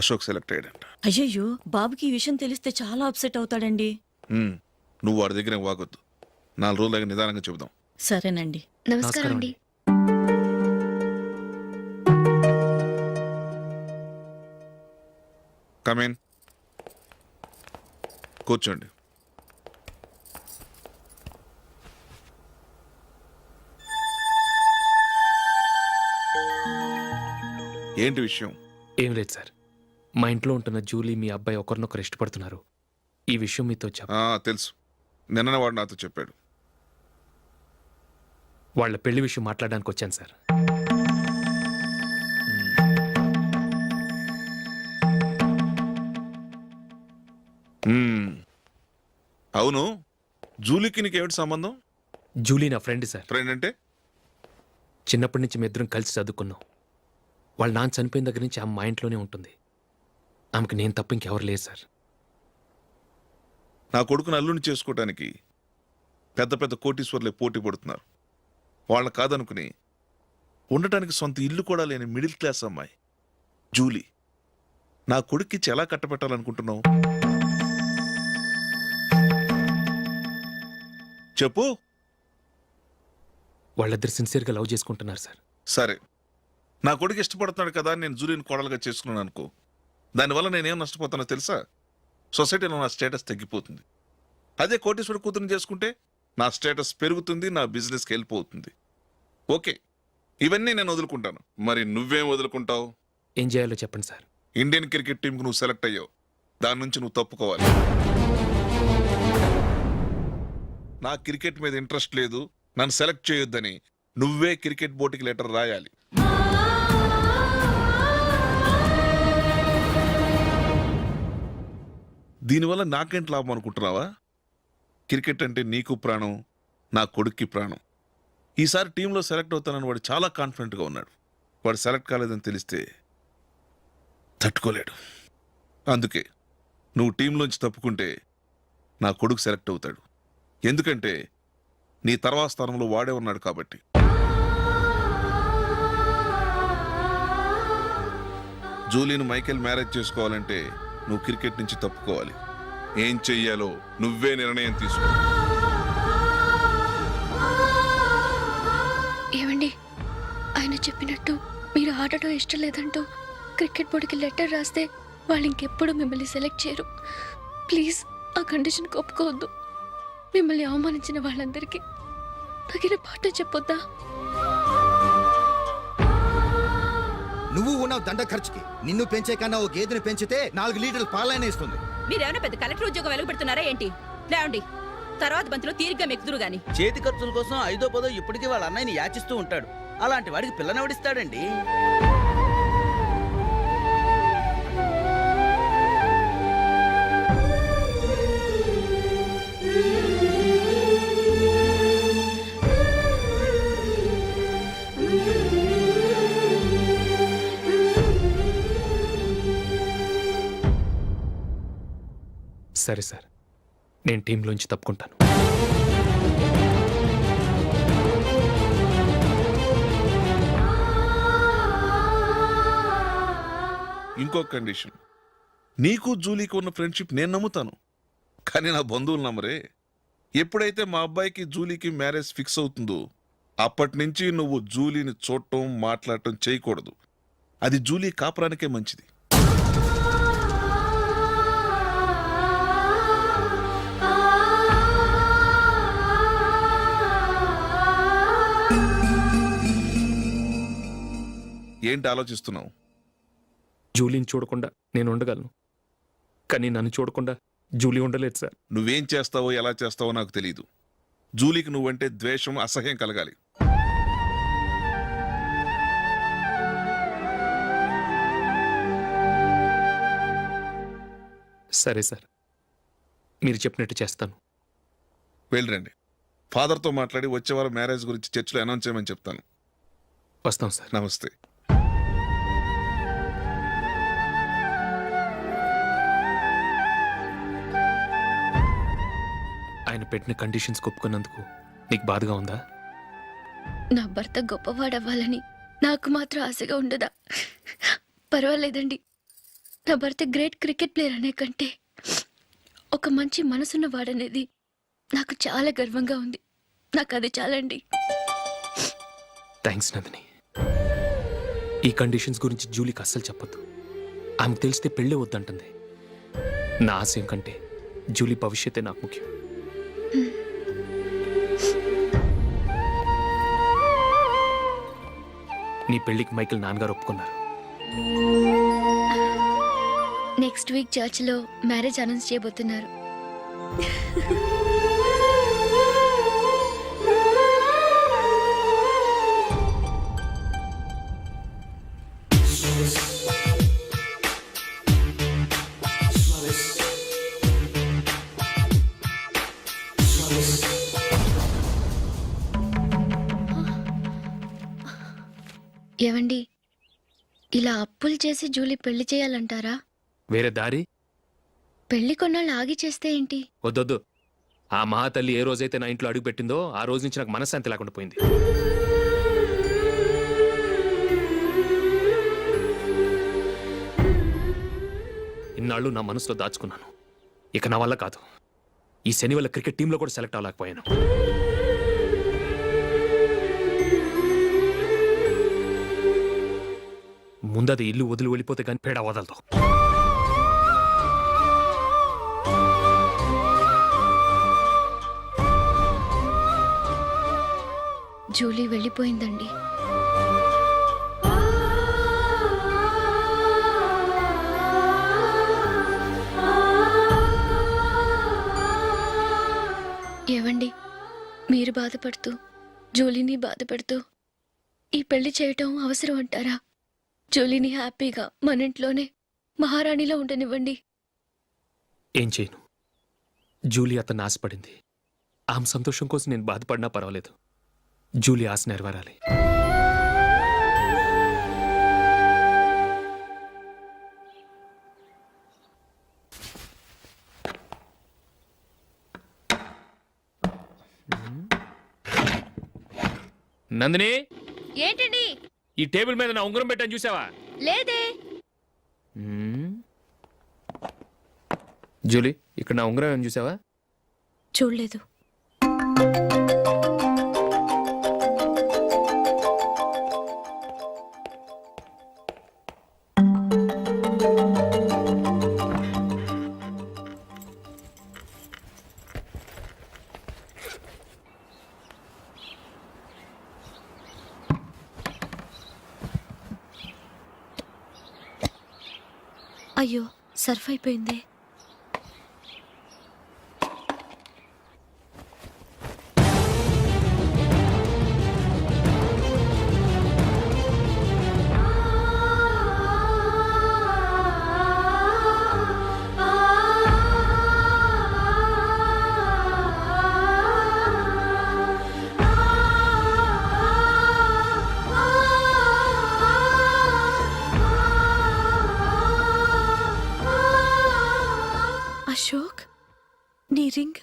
అశోక్ సెలెక్ట్ అయ్యాడంట. అయ్యయ్యో, బాబుకి ఈ విషయం తెలిస్తే చాలా అప్సెట్ అవుతాడండి. నువ్వు వాడి దగ్గర వాగొద్దు, 4 రోజులు నిదానంగా చెబుదాం. సరేనండి. నమస్కారం అండి. కమేన్, కూర్చోండి. ఏంటి విషయం? ఏం లేదు సార్, మా ఇంట్లో ఉంటున్న జూలీ మీ అబ్బాయి ఒకరినొకరు ఇష్టపడుతున్నారు. ఈ విషయం మీతో తెలుసు, నిన్న వాడు నాతో చెప్పాడు. వాళ్ళ పెళ్లి విషయం మాట్లాడడానికి వచ్చాను సార్. అవును, జూలీకి నీకేమిటి సంబంధం? జూలీ నా ఫ్రెండ్ సార్. ఫ్రెండ్ అంటే? చిన్నప్పటి నుంచి మీ ఇద్దరం కలిసి చదువుకున్నాం. వాళ్ళ నాన్న చనిపోయిన దగ్గర నుంచి ఆమె మా ఇంట్లోనే ఉంటుంది. ఆమెకు నేను తప్ప ఇంకెవరు లేదు సార్. నా కొడుకును అల్లుని చేసుకోవటానికి పెద్ద పెద్ద కోటీశ్వర్లే పోటీ పడుతున్నారు. వాళ్ళని కాదనుకుని ఉండటానికి సొంత ఇల్లు కూడా లేని మిడిల్ క్లాస్ అమ్మాయి జూలీ నా కొడుక్కి ఎలా కట్టబెట్టాలనుకుంటున్నావు? చెప్పు. వాళ్ళిద్దరు సిన్సియర్గా లవ్ చేసుకుంటున్నారు సార్. సరే, నా కొడుకు ఇష్టపడుతున్నాడు కదా నేను జూలీని కోడలుగా చేసుకున్నాను అనుకో, దానివల్ల నేనేం నష్టపోతానో తెలుసా? సొసైటీలో నా స్టేటస్ తగ్గిపోతుంది. అదే కోటీశ్వరుడు కూతురుని చేసుకుంటే నా స్టేటస్ పెరుగుతుంది, నా బిజినెస్కి వెళ్ళిపోతుంది. ఓకే, ఇవన్నీ నేను వదులుకుంటాను. మరి నువ్వేం వదులుకుంటావు? ఏం చేయాలో చెప్పండి సార్. ఇండియన్ క్రికెట్ టీంకి నువ్వు సెలెక్ట్ అయ్యావు, దాని నుంచి నువ్వు తప్పుకోవాలి. నా క్రికెట్ మీద ఇంట్రెస్ట్ లేదు, నన్ను సెలెక్ట్ చేయొద్దని నువ్వే క్రికెట్ బోర్డుకి లెటర్ రాయాలి. దీనివల్ల నాకేంటి లాభం అనుకుంటున్నావా? క్రికెట్ అంటే నీకు ప్రాణం, నా కొడుక్కి ప్రాణం. ఈసారి టీంలో సెలెక్ట్ అవుతానని వాడు చాలా కాన్ఫిడెంట్గా ఉన్నాడు. వాడు సెలెక్ట్ కాలేదని తెలిస్తే తట్టుకోలేడు. అందుకే నువ్వు టీంలోంచి తప్పుకుంటే నా కొడుకు సెలెక్ట్ అవుతాడు. ఎందుకంటే నీ తర్వాత స్థానంలో వాడే ఉన్నాడు కాబట్టి. జూలీని మైకేల్ మ్యారేజ్ చేసుకోవాలంటే నువ్వు క్రికెట్ నుంచి తప్పుకోవాలి. ఏం చెయ్యాలో నువ్వే నిర్ణయం తీసుకో. ఏమండి, ఆయన చెప్పినట్టు మీరు ఆడటం ఇష్టం లేదంటూ క్రికెట్ బోర్డుకి లెటర్ రాస్తే వాళ్ళు ఇంకెప్పుడు మిమ్మల్ని సెలెక్ట్ చేయరు. ప్లీజ్ ఆ కండిషన్కి ఒప్పుకోవద్దు. మిమ్మల్ని అవమానించిన వాళ్ళందరికీ తగిన పాఠం చెప్పొద్దా? నువ్వు ఉన్నావు దండ ఖర్చుకి. నిన్ను పెంచే కన్నా ఓ గేదెని పెంచితే 4 లీటర్లు పాలైన ఇస్తుంది. మీరేమైనా పెద్ద కలెక్టర్ ఉద్యోగం వెలుగుపెడుతున్నారా ఏంటి? లేవండి, తర్వాత బంతిలో తీరిగ్గా మెక్కుదురు గాని. చేతి ఖర్చుల కోసం 5ో 10ో ఇప్పటికీ వాళ్ళ అన్నయ్యని యాచిస్తూ ఉంటాడు. అలాంటి వాడికి పిల్లనెవడిస్తాడండి? సరే సార్, నేను టీంలోంచి తప్పుకుంటాను. ఇంకో కండిషన్, నీకు జూలీకి ఉన్న ఫ్రెండ్షిప్ నేను నమ్ముతాను, కానీ నా బంధువులు నమ్మరే. ఎప్పుడైతే మా అబ్బాయికి జూలీకి మ్యారేజ్ ఫిక్స్ అవుతుందో అప్పటి నుంచి నువ్వు జూలీని చూడటం మాట్లాడటం చేయకూడదు. అది జూలీ కాపురానికే మంచిది. ఏంటి ఆలోచిస్తున్నావు? జూలీని చూడకుండా నేను ఉండగలను, కానీ నన్ను చూడకుండా జూలీ ఉండలేదు సార్. నువ్వేం చేస్తావో ఎలా చేస్తావో నాకు తెలియదు. జూలీకి నువ్వంటే ద్వేషం, అసహ్యం కలగాలి. సరే సార్, మీరు చెప్పినట్టు చేస్తాను. వెళ్ళరండి, ఫాదర్తో మాట్లాడి వచ్చే వారం మ్యారేజ్ గురించి చర్చిలో అనౌన్స్ చేయమని చెప్తాను. వస్తాం సార్. నమస్తే. ఆయన పెట్టిన కండిషన్స్ ఒప్పుకున్నందుకు నీకు బాధగా ఉందా? నా భర్త గొప్పవాడవ్వాలని నాకు మాత్రం ఆశగా ఉండదా? పర్వాలేదండి. నా భర్త గ్రేట్ క్రికెట్ ప్లేయర్ అనే కంటే ఒక మంచి మనసున్న వాడనేది నాకు చాలా గర్వంగా ఉంది. నాకు అది చాలండి. థ్యాంక్స్ నందిని. ఈ కండిషన్స్ గురించి జూలీకి అస్సలు చెప్పొద్దు. ఆమెకు తెలిస్తే పెళ్ళే వద్దంటుంది. నా ఆశయం కంటే జూలీ భవిష్యత్తే నాకు ముఖ్యం. నీ పెళ్లికి మైకేల్ నాన్నగారు ఒప్పుకున్నారు. నెక్స్ట్ వీక్ చర్చిలో మ్యారేజ్ అనౌన్స్ చేయబోతున్నారు. ఏవండి, ఇలా అప్పులు చేసి జూలీ పెళ్లి చేయాలంటారా? వేరే దారి? పెళ్లి కొన్నాళ్ళు ఆగి చేస్తే ఏంటి? వద్దొద్దు. ఆ మహాతల్లి ఏ రోజైతే నా ఇంట్లో అడుగు పెట్టిందో ఆ రోజు నుంచి నాకు మనశ్శాంతి లేకుండా పోయింది. ఇన్నాళ్ళు నా మనసులో దాచుకున్నాను. ఇక నా వల్ల కాదు. ఈ శని వల్ల క్రికెట్ టీంలో కూడా సెలెక్ట్ అవ్వలేకపోయాను. ముందది ఇల్లు వదిలి వెళ్ళిపోతే కానీ పేడ వదలదు. జూలీ వెళ్ళిపోయిందండి. బాధపడుతూ జూలీని బాధపడుతూ ఈ పెళ్లి చేయటం అవసరం అంటారా? జూలీని హ్యాపీగా మన ఇంట్లోనే మహారాణిలో ఉండనివ్వండి. ఏం చేయను? జూలీ అతన్ని ఆశపడింది. ఆమె సంతోషం కోసం నేను బాధపడినా పర్వాలేదు. జూలీ ఆశ నెరవేరాలి. నందిని, ఏంటండి? ఈ టేబుల్ మీద నా ఉంగరం పెట్టని చూసావా? లేదే. జూలీ, ఇక్కడ నా ఉంగరం ఏమని చూసావా? చూడలేదు. అయ్యో, సర్ఫ్ అయిపోయింది. అశోక్, నీ రింగ్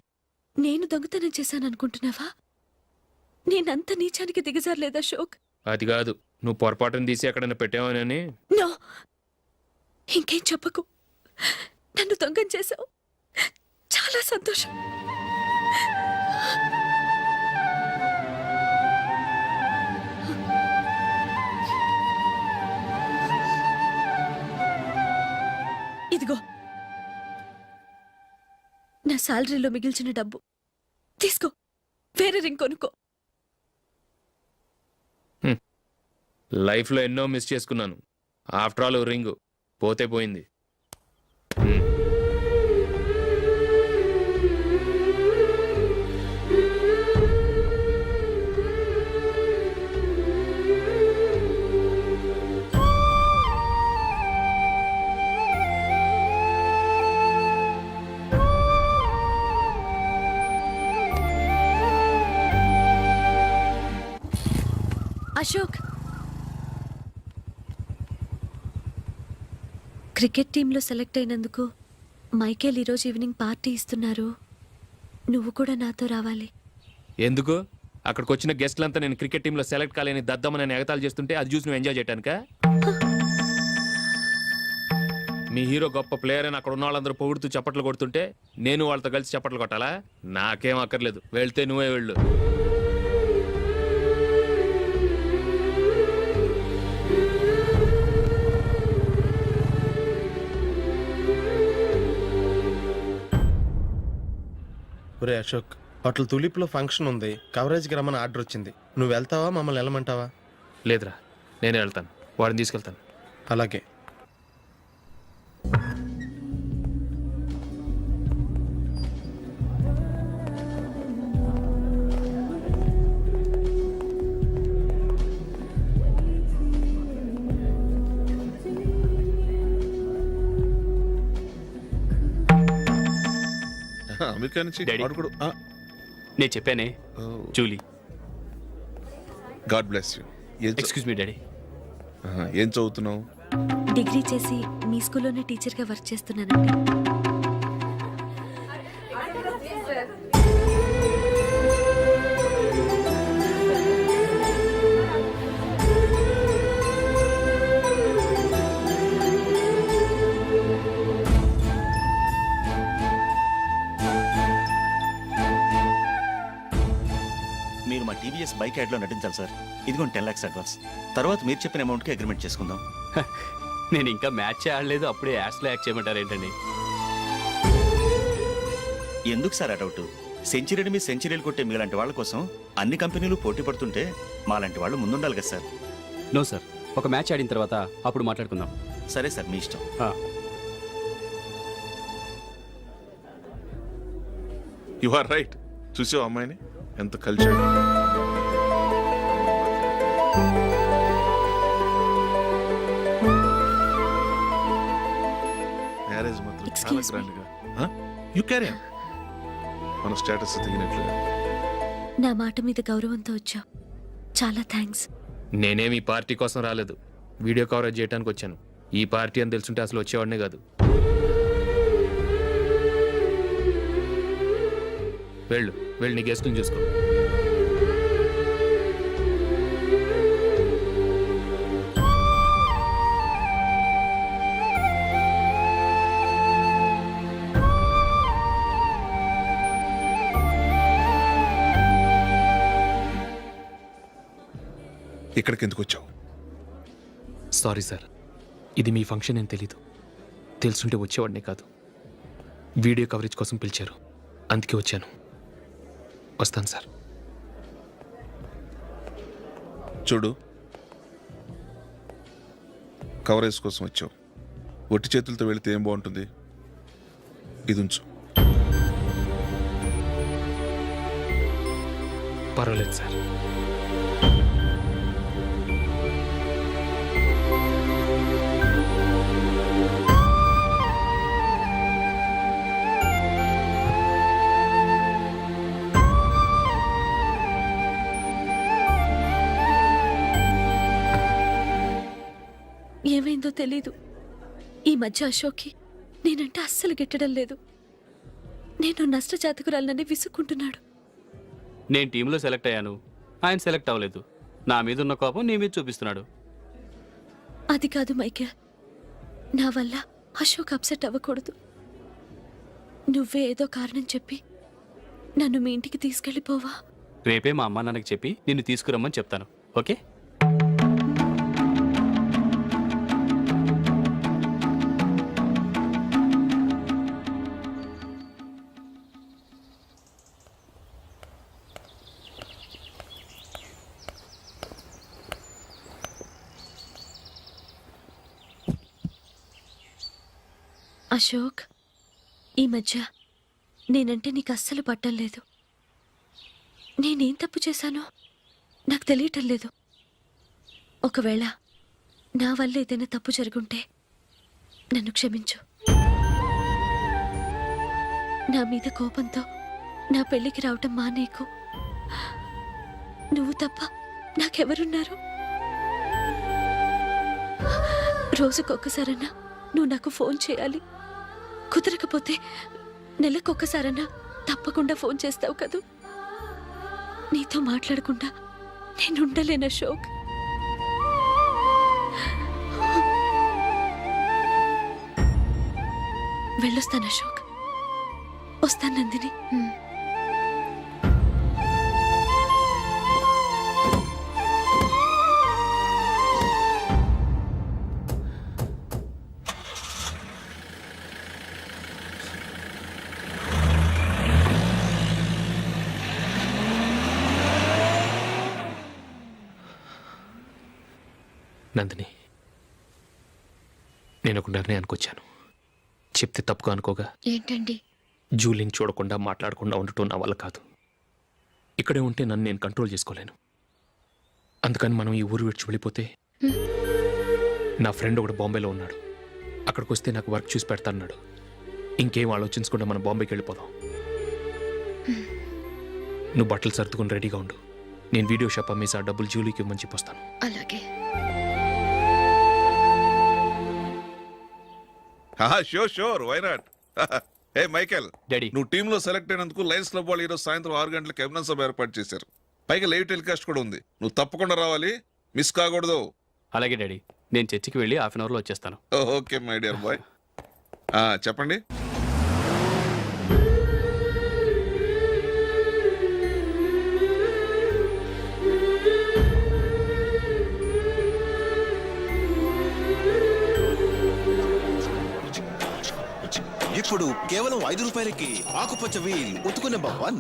నేను దొంగతనం చేశాననుకుంటున్నావా? నేనంత నీచానికి దిగజారలేదు అశోక్. అది కాదు, నువ్వు పొరపాటును తీసి ఎక్కడైనా పెట్టావని. నో, ఇంకేం చెప్పకు. నన్ను దొంగం చేశావు. చాలా సంతోషం. ఇదిగో నా శాలరీలో మిగిల్చిన డబ్బు తీసుకో. వేరే రింగ్ కొనుక్కో. లైఫ్లో ఎన్నో మిస్ చేసుకున్నాను. ఆఫ్టర్ ఆల్ రింగ్ పోతే పోయింది. అశోక్, క్రికెట్ టీంలో సెలెక్ట్ అయినందుకు మైకేల్ ఈరోజు ఈవినింగ్ పార్టీ ఇస్తున్నారు. నువ్వు కూడా నాతో రావాలి. ఎందుకు? అక్కడికి వచ్చిన గెస్ట్లంతా నేను క్రికెట్ టీంలో సెలెక్ట్ కాలేని దద్దమ్మని ఎగతాలు చేస్తుంటే అది చూసి నువ్వు ఎంజాయ్ చేయటానికా? మీ హీరో గొప్ప ప్లేయర్ అని అక్కడ ఉన్న వాళ్ళందరూ పొగుడుతూ చప్పట్లు కొడుతుంటే నేను వాళ్ళతో కలిసి చప్పట్లు కొట్టాలా? నాకేం అక్కర్లేదు, వెళ్తే నువ్వే వెళ్ళు. ఒరే అశోక్, హోటల్ తులిప్లో ఫంక్షన్ ఉంది, కవరేజ్కి రమ్మని ఆర్డర్ వచ్చింది. నువ్వు వెళ్తావా, మమ్మల్ని వెళ్ళమంటావా? లేదురా, నేనే వెళ్తాను. వాడిని తీసుకెళ్తాను. అలాగే. అమెరికా నుంచి వాడుకోడు. నేను చెప్పానే, Julie. God bless you. Excuse me daddy. ఏం చదువుతున్నావు? డిగ్రీ చేసి మీ స్కూల్లోనే టీచర్గా వర్క్ చేస్తున్నానండి. మీరు మా టీవీఎస్ బైక్ యాడ్లో నటించాలి సార్. ఇదిగోండి 10 lakhs అడ్వాన్స్. తర్వాత మీరు చెప్పిన అమౌంట్కి అగ్రిమెంట్ చేసుకుందాం. నేను ఇంకా మ్యాచ్ ఆడలేదు, అప్పుడే యాడ్స్లో యాక్ట్ చేయమంటారు ఏంటండి? ఎందుకు సార్ ఆ డౌట్? సెంచరీని మీ సెంచరీలు కొట్టే మీలాంటి వాళ్ళ కోసం అన్ని కంపెనీలు పోటీ పడుతుంటే మాలాంటి వాళ్ళు ముందుండాలి కదా సార్. నో సార్, ఒక మ్యాచ్ ఆడిన తర్వాత అప్పుడు మాట్లాడుకుందాం. సరే సార్, మీ ఇష్టం. You are right. చూసావు అమ్మాయిని? ఎంత కల్చర్. మ్యారేజ్ మాత్రం చాలా Excuse me. గ్రాండ్ గా. You carry on. మన స్టేటస్ దిగినట్లుగా. నా మాట మీద గౌరవంతో వచ్చావు. చాలా థ్యాంక్స్. నేనేమి ఈ పార్టీ కోసం రాలేదు, వీడియో కవరేజ్ చేయడానికి వచ్చాను. ఈ పార్టీ అని తెలుసుంటే అసలు వచ్చేవాడినే కాదు. వెళ్ళు వెళ్ళు, నీ గెస్ట్ని చూసుకో. ఇక్కడికి ఎందుకు వచ్చావు? సారీ సార్, ఇది మీ ఫంక్షన్ అని తెలీదు. తెలుసుంటే వచ్చేవాడినే కాదు. వీడియో కవరేజ్ కోసం పిలిచారు, అందుకే వచ్చాను. వస్తాను సార్. చూడు, కవరేజ్ కోసం వచ్చావు. ఒట్టి చేతులతో వెళితే ఏం బాగుంటుంది? ఇది ఉంచు. పర్వాలేదు సార్. ఏమైందో తెలీదు. ఈ మధ్య అశోక్కి నేనంటే అస్సలు గిట్టడం లేదు. నేను నష్టజాతకురాలనని విసుక్కుంటున్నాడు. నేను టీంలో సెలెక్ట్ అయ్యాను, ఆయన సెలెక్ట్ అవ్వలేదు. నా మీద ఉన్న కోపం నీ మీద చూపిస్తున్నాడు. అది కాదు మైకేల్, నా వల్ల అశోక్ అప్సెట్ అవ్వకూడదు. నువ్వే ఏదో కారణం చెప్పి నన్ను మీ ఇంటికి తీసుకెళ్ళిపోవా? రేపే మా అమ్మ నాన్నకి చెప్పి నిన్ను తీసుకురమ్మని చెప్తాను, ఓకే? అశోక్, ఈ మధ్య నేనంటే నీకు అస్సలు పట్టం లేదు. నేనేం తప్పు చేశానో నాకు తెలియటం లేదు. ఒకవేళ నా వల్ల ఏదైనా తప్పు జరుగుంటే నన్ను క్షమించు. నా మీద కోపంతో నా పెళ్ళికి రావటం మానేకు. నువ్వు తప్ప నాకెవరున్నారు? రోజుకొక్కసారన్నా నువ్వు నాకు ఫోన్ చేయాలి. కుదరకపోతే నెలకొక్కసారన్నా తప్పకుండా ఫోన్ చేస్తావు కదూ. నీతో మాట్లాడకుండా నేను ఉండలేను అశోక్. వెళ్ళొస్తాను అశోక్. వస్తాను నందిని. నందిని, నేను ఒక నిర్ణయానికి వచ్చాను. చెప్తే తప్పుగా అనుకోగా. ఏంటండి? జూలీని చూడకుండా మాట్లాడకుండా ఉండటం నా వల్ల కాదు. ఇక్కడే ఉంటే నన్ను నేను కంట్రోల్ చేసుకోలేను. అందుకని మనం ఈ ఊరు విడిచి వెళ్ళిపోతే, నా ఫ్రెండ్ ఒకడు బాంబేలో ఉన్నాడు, అక్కడికి వస్తే నాకు వర్క్ చూసి పెడతాన్నాడు. ఇంకేం ఆలోచించకుండా మనం బాంబేకి వెళ్ళిపోదాం. నువ్వు బట్టలు సర్దుకుని రెడీగా ఉండు. నేను వీడియో షాప్ అమ్మేసి ఆ డబ్బులు జూలీకి ఇవ్వమని చెప్పొస్తాను. అలాగే. Sure sure, why not. ఏ మైకేల్, డాడీ, నువ్వు టీంలో సెలెక్ట్ అయినందుకు లయన్స్ క్లబ్ వాళ్ళు ఈరోజు సాయంత్రం 6 గంటలకు అభినందన సభ ఏర్పాటు చేశారు. పైగా లైవ్ టెలికాస్ట్ కూడా ఉంది. నువ్వు తప్పకుండా రావాలి, మిస్ కాకూడదు. అలాగే డాడీ, నేను చర్చికి వెళ్ళి హాఫ్ అన్ అవర్లో వచ్చేస్తాను. Okay my dear bye. చెప్పండి. ఇప్పుడు కేవలం 5 రూపాయలకి ఆకుపచ్చ వీల్ ఉతుకు నెంబర్ 1.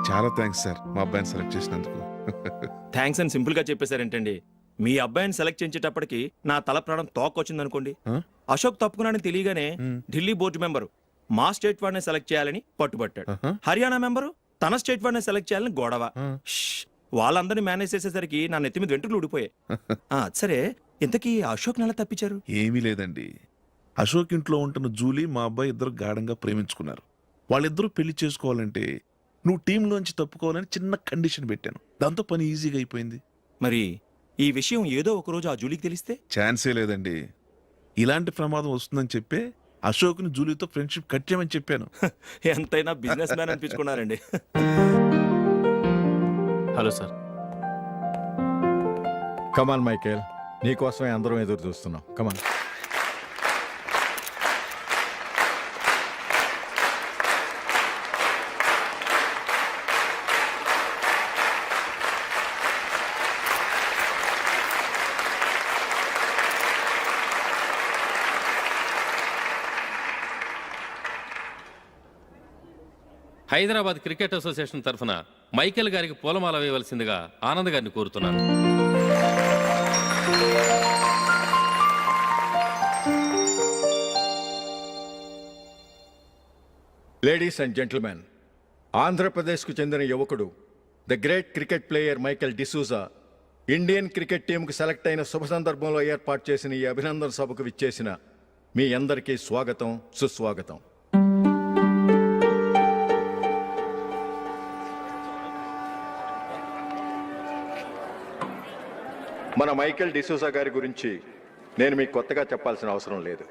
చాలా థ్యాంక్స్ సార్, మా అబ్బాయిని సెలెక్ట్ చేసినందుకు. థ్యాంక్స్ అని సింపుల్ గా చెప్పేశారేంటండి? మీ అబ్బాయిని సెలెక్ట్ చేయించేటప్పటికి నా తల ప్రాణం తోకొచ్చింది అనుకోండి. అశోక్ తప్పుకున్నాడని తెలియగానే ఢిల్లీ బోర్డు మెంబరు మా స్టేట్ వాడిని సెలెక్ట్ చేయాలని పట్టుబట్టాడు. హర్యానా మెంబరు తన స్టేట్ వాడిని సెలెక్ట్ చేయాలని గొడవ. వాళ్ళందరినీ మేనేజ్ చేసేసరికి నా నెత్తి మీద వెంట్రుకలు ఊడిపోయాయి. సరే, ఇంతకీ అశోక్ నెల తప్పించారు? ఏమీ లేదండి. అశోక్ ఇంట్లో ఉంటున్న జూలీ మా అబ్బాయి ఇద్దరు గాఢంగా ప్రేమించుకున్నారు. వాళ్ళిద్దరూ పెళ్లి చేసుకోవాలంటే నువ్వు టీంలోంచి తప్పుకోవాలని చిన్న కండిషన్ పెట్టాను. దాంతో పని ఈజీగా అయిపోయింది. మరి ఈ విషయం ఏదో ఒక రోజు ఆ జూలీకి తెలిస్తే? ఛాన్సే లేదండి. ఇలాంటి ప్రమాదం వస్తుందని చెప్పే అశోక్ని జూలీతో ఫ్రెండ్షిప్ కట్ చేయమని చెప్పాను. ఎంతైనా బిజినెస్ మ్యాన్ అనిపించుకున్నారండి. Hello sir. కమాన్ మైకేల్, నీకోసమే అందరం ఎదురు చూస్తున్నాం. కమాన్. హైదరాబాద్ క్రికెట్ అసోసియేషన్ తరఫున మైకేల్ గారికి పూలమాల వేయవలసిందిగా ఆనంద్ గారిని కోరుతున్నాను. లేడీస్ అండ్ జెంటిల్మెన్, ఆంధ్రప్రదేశ్కు చెందిన యువకుడు the great cricket player Michael D'Souza Indian cricket టీంకు సెలెక్ట్ అయిన శుభ సందర్భంలో ఏర్పాటు చేసిన ఈ అభినందన సభకు విచ్చేసిన మీ అందరికీ స్వాగతం, సుస్వాగతం. మన మైకేల్ డిసూజా గారి గురించి నేను మీకు కొత్తగా చెప్పాల్సిన అవసరం లేదు.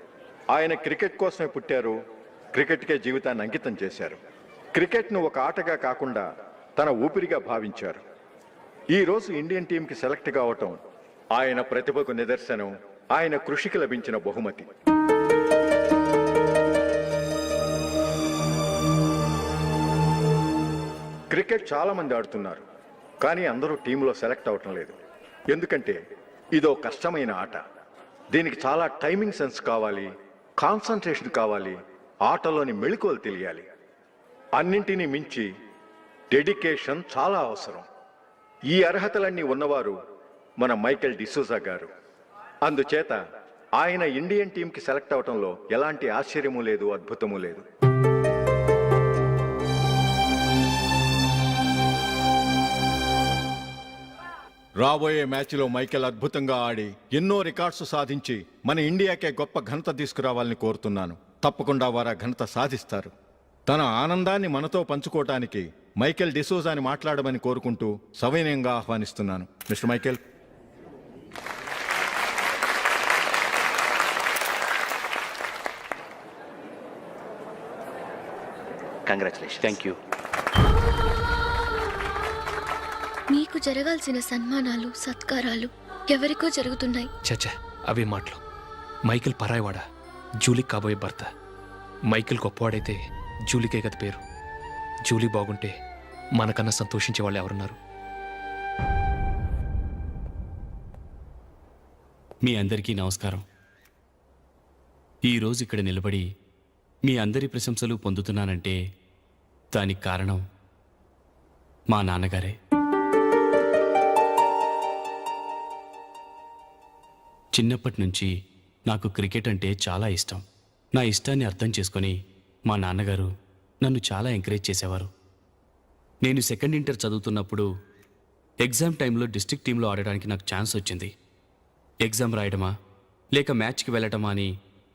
ఆయన క్రికెట్ కోసమే పుట్టారు, క్రికెట్కే జీవితాన్ని అంకితం చేశారు. క్రికెట్ను ఒక ఆటగా కాకుండా తన ఊపిరిగా భావించారు. ఈరోజు ఇండియన్ టీంకి సెలెక్ట్ కావటం ఆయన ప్రతిభకు నిదర్శనం, ఆయన కృషికి లభించిన బహుమతి. క్రికెట్ చాలా మంది ఆడుతున్నారు, కానీ అందరూ టీంలో సెలెక్ట్ అవటం లేదు. ఎందుకంటే ఇదో కష్టమైన ఆట. దీనికి చాలా టైమింగ్ సెన్స్ కావాలి, కాన్సన్ట్రేషన్ కావాలి, ఆటలోని మెళకువలు తెలియాలి. అన్నింటినీ మించి డెడికేషన్ చాలా అవసరం. ఈ అర్హతలన్నీ ఉన్నవారు మన మైకేల్ డిసూజా గారు. అందుచేత ఆయన ఇండియన్ టీంకి సెలెక్ట్ అవటంలో ఎలాంటి ఆశ్చర్యమూ లేదు, అద్భుతమూ లేదు. రాబోయే మ్యాచ్లో మైకేల్ అద్భుతంగా ఆడి ఎన్నో రికార్డ్స్ సాధించి మన ఇండియాకే గొప్ప ఘనత తీసుకురావాలని కోరుతున్నాను. తప్పకుండా వారు ఆ ఘనత సాధిస్తారు. తన ఆనందాన్ని మనతో పంచుకోవటానికి మైకేల్ డిసూజాని మాట్లాడమని కోరుకుంటూ సవినయంగా ఆహ్వానిస్తున్నాను. Mister Michael. Congratulation. Thank you. మీకు జరగాల్సిన సన్మానాలు, సత్కారాలు ఎవరికో జరుగుతున్నాయి. చచ్చా, అవే మాటలు. మైకేల్ పరాయవాడా, జూలీకి కాబోయే భర్త. మైకేల్ గొప్పవాడైతే జూలీకే కదా పేరు. జూలీ బాగుంటే మనకన్నా సంతోషించే వాళ్ళు ఎవరున్నారు? మీ అందరికీ నమస్కారం. ఈరోజు ఇక్కడ నిలబడి మీ అందరి ప్రశంసలు పొందుతున్నానంటే దానికి కారణం మా నాన్నగారే. చిన్నప్పటి నుంచి నాకు క్రికెట్ అంటే చాలా ఇష్టం. నా ఇష్టాన్ని అర్థం చేసుకొని మా నాన్నగారు నన్ను చాలా ఎంకరేజ్ చేసేవారు. నేను సెకండ్ ఇంటర్ చదువుతున్నప్పుడు ఎగ్జామ్ టైంలో డిస్ట్రిక్ట్ టీంలో ఆడడానికి నాకు ఛాన్స్ వచ్చింది. ఎగ్జామ్ రాయడమా లేక మ్యాచ్కి వెళ్ళటమా అని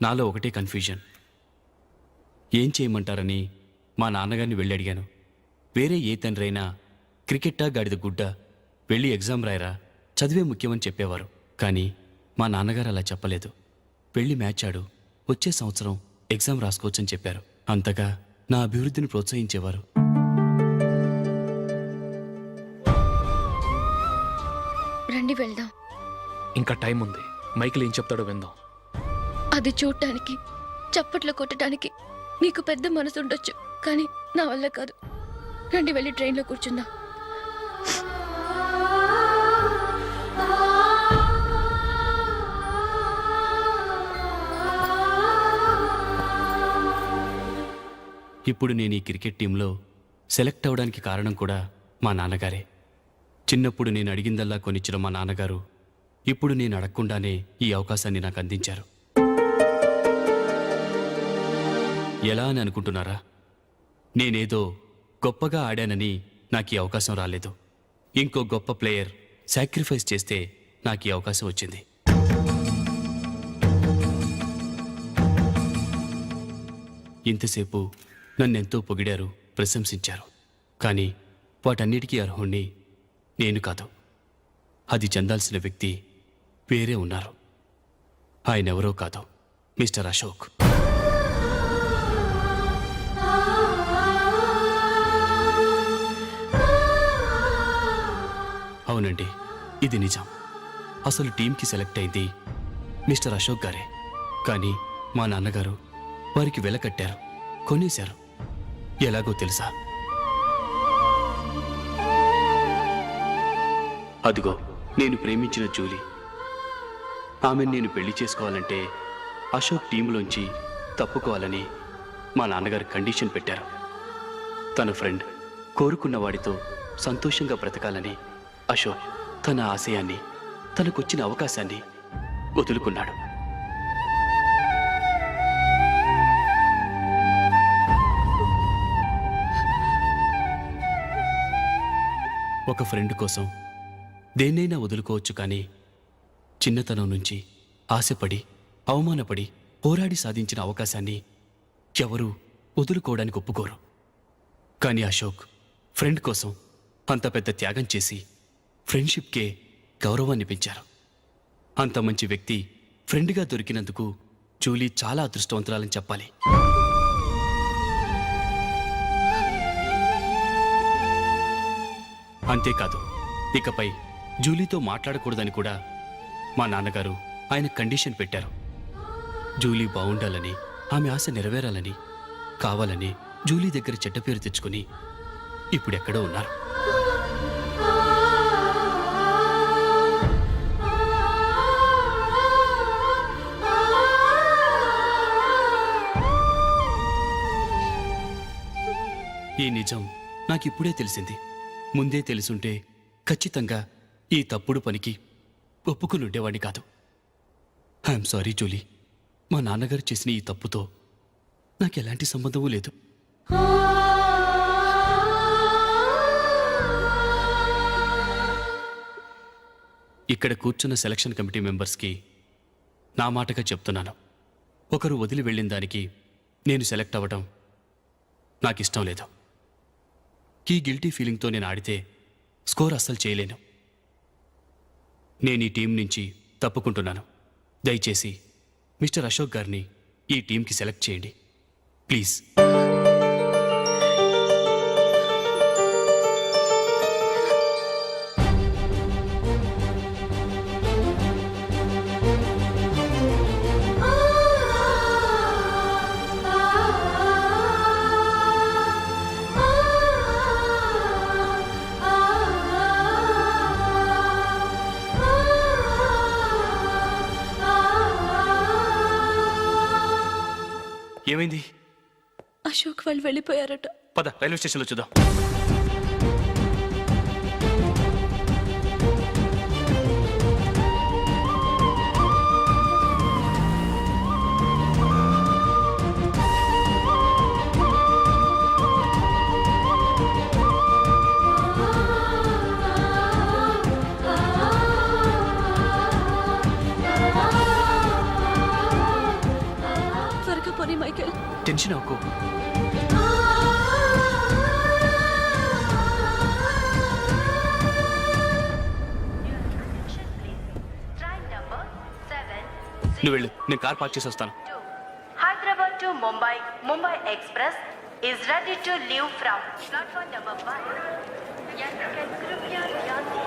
నాలో ఒకటే కన్ఫ్యూజన్. ఏం చేయమంటారని మా నాన్నగారిని వెళ్ళి అడిగాను. వేరే ఏ తండ్రి అయినా క్రికెట్టా గాడిద గుడ్డ, వెళ్ళి ఎగ్జామ్ రాయరా, చదివే ముఖ్యమని చెప్పేవారు. కానీ మా నాన్నగారు అలా చెప్పలేదు. వెళ్ళి మ్యాచ్ ఆడు, వచ్చే సంవత్సరం ఎగ్జామ్ రాసుకోవచ్చని చెప్పారు. అంతగా నా అభివృద్ధిని ప్రోత్సహించేవారు. రండి వెళ్దాం. ఇంకా టైం ఉంది. మైకేల్ ఏం చెప్తాడో విందాం. అది చూడటానికి, చప్పట్లు కొట్టడానికి నీకు పెద్ద మనసు ఉండొచ్చు, కానీ నా వల్ల కాదు. రండి వెళ్ళి ట్రైన్లో కూర్చుందాం. ఇప్పుడు నేను ఈ క్రికెట్ టీంలో సెలెక్ట్ అవ్వడానికి కారణం కూడా మా నాన్నగారే. చిన్నప్పుడు నేను అడిగిందల్లా కొనిచ్చిన మా నాన్నగారు ఇప్పుడు నేను అడగకుండానే ఈ అవకాశాన్ని నాకు అందించారు. ఎలా అని అనుకుంటున్నారా? నేనేదో గొప్పగా ఆడానని నాకు ఈ అవకాశం రాలేదు. ఇంకో గొప్ప ప్లేయర్ సాక్రిఫైస్ చేస్తే నాకు ఈ అవకాశం వచ్చింది. ఇంతసేపు నన్నెంతో పొగిడారు, ప్రశంసించారు. కానీ వాటన్నిటికీ అర్హుణ్ణి నేను కాదు. అది చెందాల్సిన వ్యక్తి వేరే ఉన్నారు. ఆయనెవరో కాదు, మిస్టర్ అశోక్. అవునండి, ఇది నిజం. అసలు టీంకి సెలెక్ట్ అయింది మిస్టర్ అశోక్ గారే. కానీ మా నాన్నగారు వారికి వెలకట్టారు, కొనేశారు. ఎలాగో తెలుసా? అదిగో నేను ప్రేమించిన జూలీ. ఆమెను నేను పెళ్లి చేసుకోవాలంటే అశోక్ టీంలోంచి తప్పుకోవాలని మా నాన్నగారు కండిషన్ పెట్టారు. తన ఫ్రెండ్ కోరుకున్న వాడితో సంతోషంగా బ్రతకాలని అశోక్ తన ఆశయాన్ని, తనకొచ్చిన అవకాశాన్ని వదులుకున్నాడు. ఒక ఫ్రెండ్ కోసం దేన్నైనా వదులుకోవచ్చు, కానీ చిన్నతనం నుంచి ఆశపడి, అవమానపడి, పోరాడి సాధించిన అవకాశాన్ని ఎవరూ వదులుకోవడానికి ఒప్పుకోరు. కానీ అశోక్ ఫ్రెండ్ కోసం అంత పెద్ద త్యాగం చేసి ఫ్రెండ్షిప్కే గౌరవాన్ని పెంచారు. అంత మంచి వ్యక్తి ఫ్రెండ్గా దొరికినందుకు జూలీ చాలా అదృష్టవంతురాలని చెప్పాలి. అంతేకాదు, ఇకపై జూలీతో మాట్లాడకూడదని కూడా మా నాన్నగారు ఆయన కండిషన్ పెట్టారు. జూలీ బాగుండాలని, ఆమె ఆశ నెరవేరాలని, కావాలని జూలీ దగ్గర చెడ్డ పేరు తెచ్చుకుని ఇప్పుడెక్కడో ఉన్నారు. ఈ నిజం నాకిప్పుడే తెలిసింది. ముందే తెలుసుంటే ఖచ్చితంగా ఈ తప్పుడు పనికి ఒప్పుకుని ఉండేవాడిని కాదు. I'm sorry Julie. మా నాన్నగారు చేసిన ఈ తప్పుతో నాకు ఎలాంటి సంబంధమూ లేదు. ఇక్కడ కూర్చున్న సెలక్షన్ కమిటీ మెంబర్స్కి నా మాటగా చెప్తున్నాను. ఒకరు వదిలి వెళ్ళిన దానికి నేను సెలెక్ట్ అవ్వడం నాకు ఇష్టం లేదు. ఈ గిల్టీ ఫీలింగ్తో నేను ఆడితే స్కోర్ అస్సలు చేయలేను. నేను ఈ టీం నుంచి తప్పుకుంటున్నాను. దయచేసి మిస్టర్ అశోక్ గారిని ఈ టీంకి సెలెక్ట్ చేయండి ప్లీజ్. ఏమైంది? అశోక్ వాళ్ళు వెళ్ళిపోయారట. పద, రైల్వే స్టేషన్లో చూద్దాం. త్వరగా పోనీ మైకేల్. టెన్షన్ అవ్వకు. నువ్వు వెళ్ళు, నేను కార్ పార్క్ చేసి వస్తాను. Hyderabad to Mumbai, Mumbai Express is ready to leave from platform number 1. यात्रियों कृपया ध्यान दें